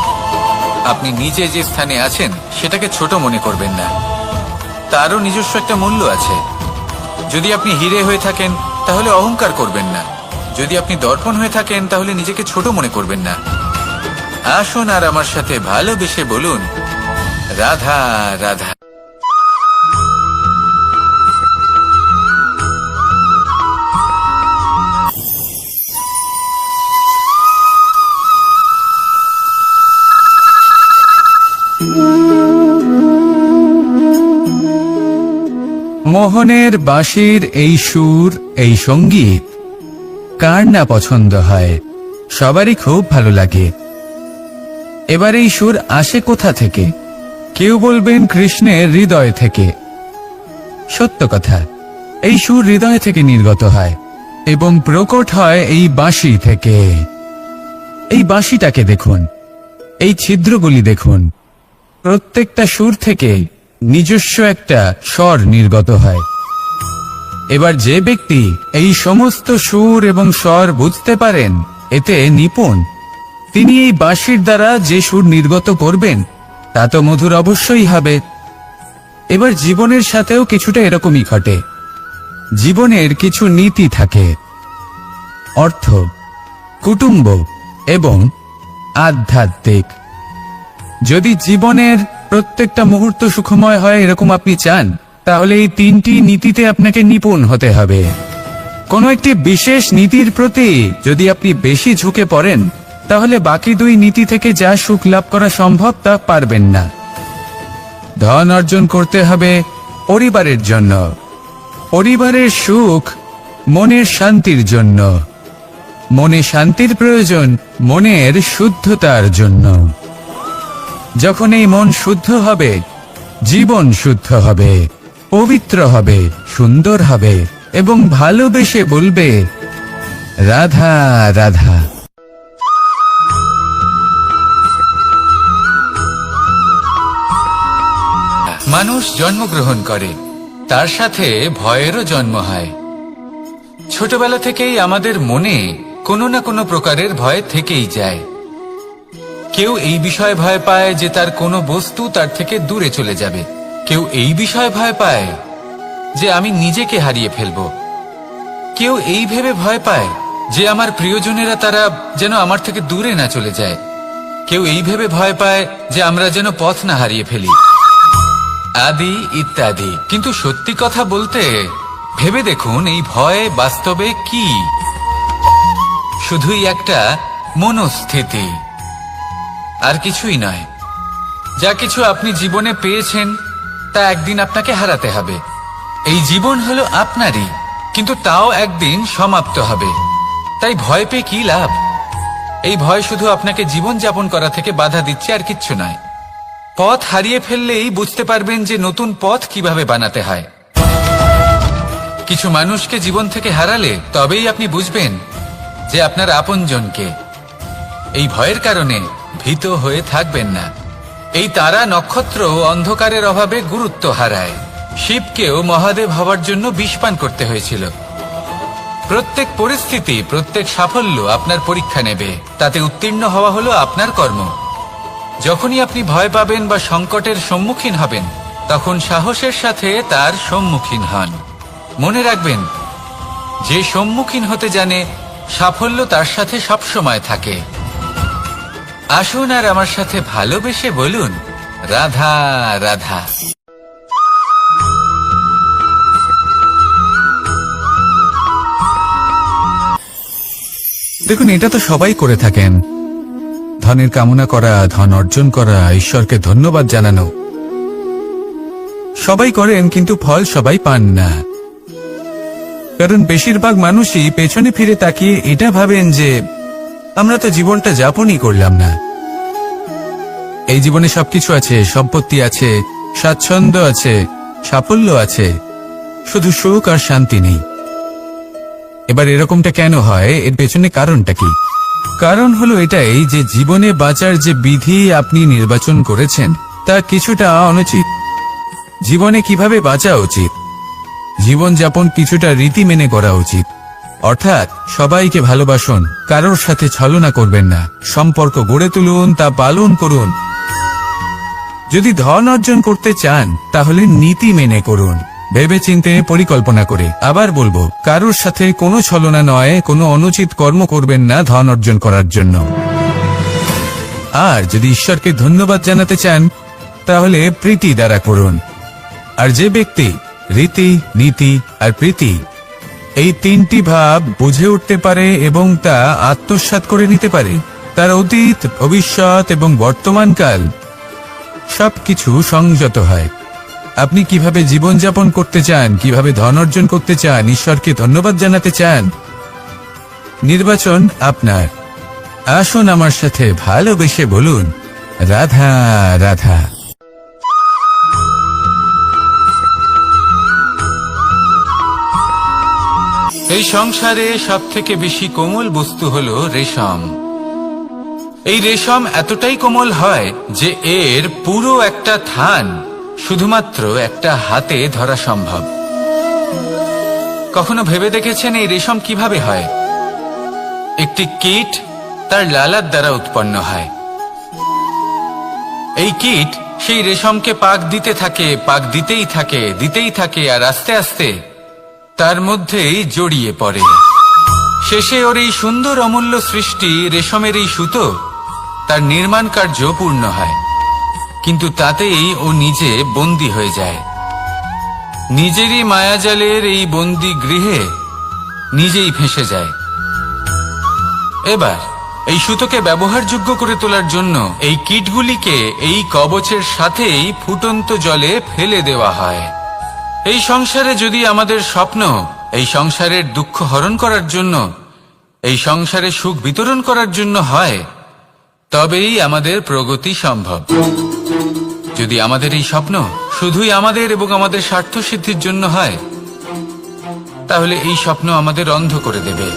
আপনি নিজে যে স্থানে আছেন সেটাকে ছোট মনে করবেন না, তারও নিজস্ব একটা মূল্য আছে। যদি আপনি হীরে হয়ে থাকেন তাহলে অহংকার করবেন না, যদি আপনি দর্পণ হয়ে থাকেন তাহলে নিজেকে ছোট মনে করবেন না। আসুন আর আমার সাথে ভালোবেসে বলুন, রাধা রাধা। মোহনের বাঁশির এই সুর, এই সঙ্গীত কার না পছন্দ হয়? সবারই খুব ভালো লাগে। এবার এই সুর আসে কোথা থেকে? কেউ বলবেন কৃষ্ণের হৃদয় থেকে। সত্য কথা, এই সুর হৃদয় থেকে নির্গত হয় এবং প্রকট হয় এই বাঁশি থেকে। এই বাঁশিটাকে দেখুন, এই ছিদ্রগুলি দেখুন, প্রত্যেকটা সুর থেকে নিজস্ব একটা স্বর নির্গত হয়। এবার যে ব্যক্তি এই সমস্ত সুর এবং স্বর বুঝতে পারেন, এতে নিপুণ, তিনি এই বাঁশির দ্বারা যে সুর নির্গত করবেন তা তো মধুর অবশ্যই হবে। এবার জীবনের সাথেও কিছুটা এরকমই ঘটে। জীবনের কিছু নীতি থাকে, অর্থ, কুটুম্ব এবং আধ্যাত্মিক। যদি জীবনের প্রত্যেকটা মুহূর্ত সুখময় হয় এরকম আপনি চান, তাহলে এই তিনটি নীতিতে আপনাকে নিপুণ হতে হবে। কোনো একটি বিশেষ নীতির প্রতি যদি আপনি বেশি ঝুঁকে পড়েন, তাহলে বাকি দুই নীতি থেকে যা সুখ লাভ করা সম্ভব তা পারবেন না। ধন অর্জন করতে হবে পরিবারের জন্য, পরিবারের সুখ মনের শান্তির জন্য, মনে শান্তির প্রয়োজন মনের শুদ্ধতার জন্য। যখন এই মন শুদ্ধ হবে, জীবন শুদ্ধ হবে, পবিত্র হবে, সুন্দর হবে এবং ভালোবেসে বলবে রাধা রাধা। মানুষ জন্মগ্রহণ করে, তার সাথে ভয়েরও জন্ম হয়। ছোটবেলা থেকেই আমাদের মনে কোনো না কোনো প্রকারের ভয় থেকেই যায়। কেউ এই বিষয়ে ভয় পায় যে তার কোনো বস্তু তার থেকে দূরে চলে যাবে, কেউ এই বিষয়ে ভয় পায় যে আমি নিজেকে হারিয়ে ফেলব, কেউ এই ভেবে ভয় পায় যে আমার প্রিয়জনেরা তারা যেন আমার থেকে দূরে না চলে যায়, কেউ এই ভেবে ভয় পায় যে আমরা যেন পথ না হারিয়ে ফেলি, আদি ইত্যাদি। কিন্তু সত্যি কথা বলতে, ভেবে দেখুন এই ভয় বাস্তবে কি? শুধুই একটা মনস্থিতি, আর কিছুই নয়। যা কিছু আপনি জীবনে পেয়েছেন তা একদিন আপনাকে হারাতে হবে। এই জীবন হলো আপনারই, কিন্তু তাও একদিন সমাপ্ত হবে। তাই ভয় পেয়ে কি লাভ? এই ভয় শুধু আপনাকে জীবন যাপন করা থেকে বাধা দিচ্ছে, আর কিচ্ছু নয়। পথ হারিয়ে ফেললেই বুঝতে পারবেন যে নতুন পথ কিভাবে বানাতে হয়। কিছু মানুষকে জীবন থেকে হারালে তবেই আপনি বুঝবেন যে আপনার আপনজনকে। এই ভয়ের কারণে ভীত হয়ে থাকবেন না। এই তারা নক্ষত্র অন্ধকারের অভাবে গুরুত্ব হারায়। শিবকেও মহাদেব হওয়ার জন্য বিষ পান করতে হয়েছিল। প্রত্যেক পরিস্থিতি, প্রত্যেক সাফল্য আপনার পরীক্ষা নেবে, তাতে উত্তীর্ণ হওয়া হলো আপনার কর্ম। যখনই আপনি ভয় পাবেন বা সংকটের সম্মুখীন হবেন, তখন সাহসের সাথে তার সম্মুখীন হন। মনে রাখবেন, যে সম্মুখীন হতে জানে সাফল্য তার সাথে সবসময় থাকে। আসুন আর আমার সাথে ভালোবেসে বলুন রাধা রাধা। দেখুন, এটা তো সবাই করে থাকেন। ধনের কামনা করা, ধন অর্জন করা, ঈশ্বরকে ধন্যবাদ জানানো, সবাই করেন, কিন্তু ফল সবাই পান না। কারণ বেশিরভাগ মানুষই পেছনে ফিরে তাকিয়ে এটা ভাবেন যে আমরা তো জীবনটা যাপনই করলাম না। এই জীবনে সবকিছু আছে, সম্পত্তি আছে, স্বাচ্ছন্দ্য আছে, সাফল্য আছে, শুধু সুখ আর শান্তি নেই। এবার এরকমটা কেন হয়? এর পেছনে কারণটা কি? কারণ হলো এটাই যে জীবনে বাঁচার যে বিধি আপনি নির্বাচন করেছেন তা কিছুটা অনুচিত। জীবনে কিভাবে বাঁচা উচিত, জীবন যাপন কিছুটা রীতি মেনে করা উচিত। অর্থাৎ সবাইকে ভালোবাসুন, কারোর সাথে ছলনা করবেন না, সম্পর্ক গড়ে তুলুন, তা পালন করুন। যদি ধন অর্জন করতে চান তাহলে নীতি মেনে করুন, ভেবেচিন্তে পরিকল্পনা করে। আবার বলবো, কারোর সাথে কোনো ছলনা নয়, কোনো অনুচিত কর্ম করবেন না ধন অর্জন করার জন্য। আর যদি ঈশ্বরকে ধন্যবাদ জানাতে চান তাহলে প্রীতি দ্বারা করুন। আর যে ব্যক্তি রীতি, নীতি আর প্রীতি এই তিনটি ভাব বুঝে উঠতে পারে এবং তা আত্মসাৎ করে নিতে পারে, তার অতীত, ভবিষ্যৎ এবং বর্তমানকাল সবকিছু সংযত হয়। আপনি কিভাবে জীবনযাপন করতে চান, কিভাবে ধন অর্জন করতে চান, ঈশ্বরকে ধন্যবাদ জানাতে চান, নির্বাচন আপনার। আসুন আমার সাথে ভালোবেসে বলুন রাধা রাধা। এই সংসারে সব থেকে বেশি কোমল বস্তু হলো রেশম। এই রেশম এতটাই কোমল হয় যে এর পুরো একটা থান শুধুমাত্র একটা হাতে ধরা সম্ভব। কখনো ভেবে দেখেছেন এই রেশম কিভাবে হয়? একটি কীট তার লালার দ্বারা উৎপন্ন হয়। এই কীট সেই রেশমকে পাক দিতে থাকে, পাক দিতেই থাকে আর আস্তে আস্তে তার মধ্যেই জড়িয়ে পড়ে। শেষে ওর এই সুন্দর অমূল্য সৃষ্টি রেশমের এই সুতো তার নির্মাণ কার্য পূর্ণ হয়, কিন্তু তাতেই ও নিজে বন্দী হয়ে যায়। নিজেরই মায়াজালের এই বন্দী গৃহে নিজেই ফেঁসে যায়। এবার এই সুতোকে ব্যবহারযোগ্য করে তোলার জন্য এই কীটগুলিকে এই কবচের সাথেই ফুটন্ত জলে ফেলে দেওয়া হয়। এই সংসারে যদি আমাদের স্বপ্ন এই সংসারের দুঃখ হরণ করার জন্য, এই সংসারে সুখ বিতরণ করার জন্য হয়, তবেই আমাদের প্রগতি সম্ভব। যদি আমাদের এই স্বপ্ন শুধুই আমাদের এবং আমাদের স্বার্থ সিদ্ধির জন্য হয়, তাহলে এই স্বপ্ন আমাদের অন্ধ করে দেবে,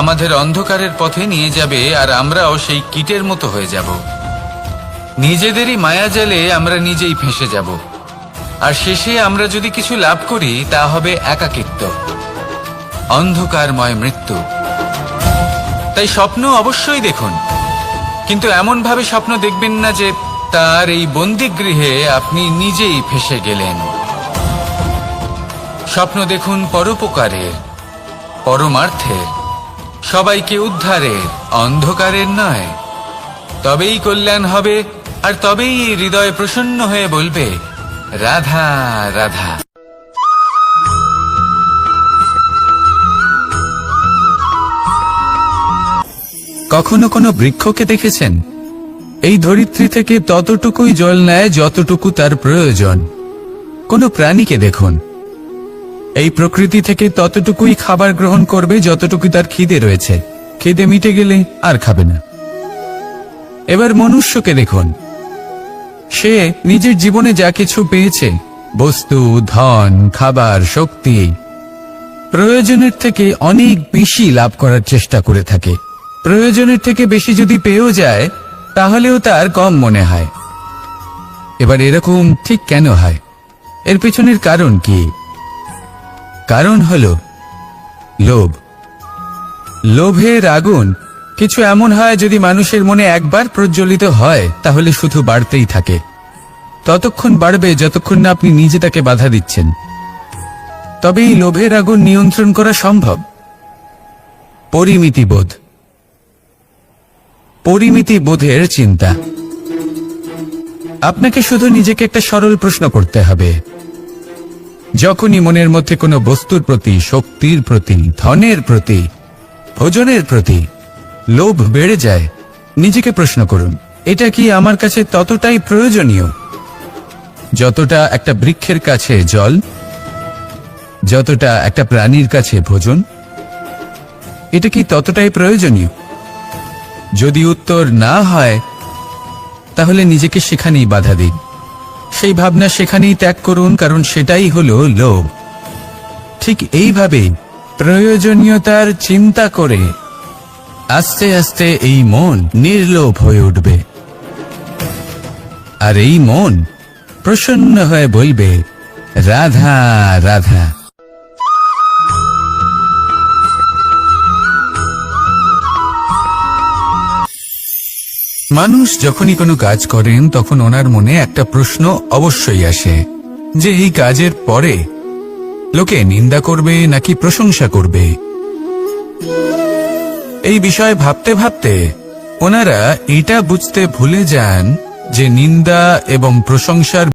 আমাদের অন্ধকারের পথে নিয়ে যাবে, আর আমরাও সেই কীটের মতো হয়ে যাব। নিজেদেরই মায়াজালে আমরা নিজেই ফেঁসে যাব, আর শেষে আমরা যদি কিছু লাভ করি তা হবে একাকিত্ব, অন্ধকারময় মৃত্যু। তাই স্বপ্ন অবশ্যই দেখুন, কিন্তু এমন ভাবে স্বপ্ন দেখবেন না যে তার এই বন্দিগৃহে আপনি নিজেই ফেঁসে গেলেন। স্বপ্ন দেখুন পরোপকারের, পরমার্থের, সবাইকে উদ্ধারের, অন্ধকারের নয়। তবেই কল্যাণ হবে, আর তবেই এই হৃদয় প্রসন্ন হয়ে বলবে, রাধা রাধা। কখনো কোনো বৃক্ষকে দেখেছেন? এই ধরিত্রী থেকে ততটুকুই জল নেয় যতটুকু তার প্রয়োজন। কোনো প্রাণীকে দেখুন, এই প্রকৃতি থেকে ততটুকুই খাবার গ্রহণ করবে যতটুকু তার খিদে রয়েছে। খিদে মিটে গেলে আর খাবে না। এবার মনুষ্যকে দেখুন, সে নিজের জীবনে যা কিছু পেয়েছে, বস্তু, ধন, খাবার, শক্তি, প্রয়োজনের থেকে অনেক বেশি লাভ করার চেষ্টা করে থাকে। প্রয়োজনের থেকে বেশি যদি পেয়েও যায়, তাহলেও তার কম মনে হয়। এবার এরকম ঠিক কেন হয়? এর পেছনের কারণ কি? কারণ হলো লোভ। লোভের আগুন কিছু এমন হয়, যদি মানুষের মনে একবার প্রজ্বলিত হয় তাহলে শুধু বাড়তেই থাকে। ততক্ষণ বাড়বে যতক্ষণ না আপনি নিজে তাকে বাধা দিচ্ছেন। তবে এই লোভের আগুন নিয়ন্ত্রণ করা সম্ভব। পরিমিতিবোধ, পরিমিতিবোধের চিন্তা। আপনাকে শুধু নিজেকে একটা সরল প্রশ্ন করতে হবে। যখনই মনের মধ্যে কোনো বস্তুর প্রতি, শক্তির প্রতি, ধনের প্রতি, ভোজনের প্রতি লোভ বেড়ে যায়, নিজেকে প্রশ্ন করুন, এটা কি আমার কাছে ততটাই প্রয়োজনীয় যতটা একটা বৃক্ষের কাছে জল, যতটা একটা প্রাণীর কাছে ভোজন? এটা কি ততটাই প্রয়োজনীয়? যদি উত্তর না হয়, তাহলে নিজেকে সেখানেই বাধা দিন। সেই ভাবনা সেখানেই ত্যাগ করুন, কারণ সেটাই হলো লোভ। ঠিক এইভাবেই প্রয়োজনীয়তার চিন্তা করে আস্তে আস্তে এই মন নির্লোভ হয়ে উঠবে, আর এই মন প্রসন্ন হয়ে বলবে, রাধা রাধা। মানুষ যখনই কোনো কাজ করেন তখন ওনার মনে একটা প্রশ্ন অবশ্যই আসে যে এই কাজের পরে লোকে নিন্দা করবে নাকি প্রশংসা করবে। এই বিষয়ে ভাবতে ভাবতে ওনারা এটা বুঝতে ভুলে যান যে নিন্দা এবং প্রশংসার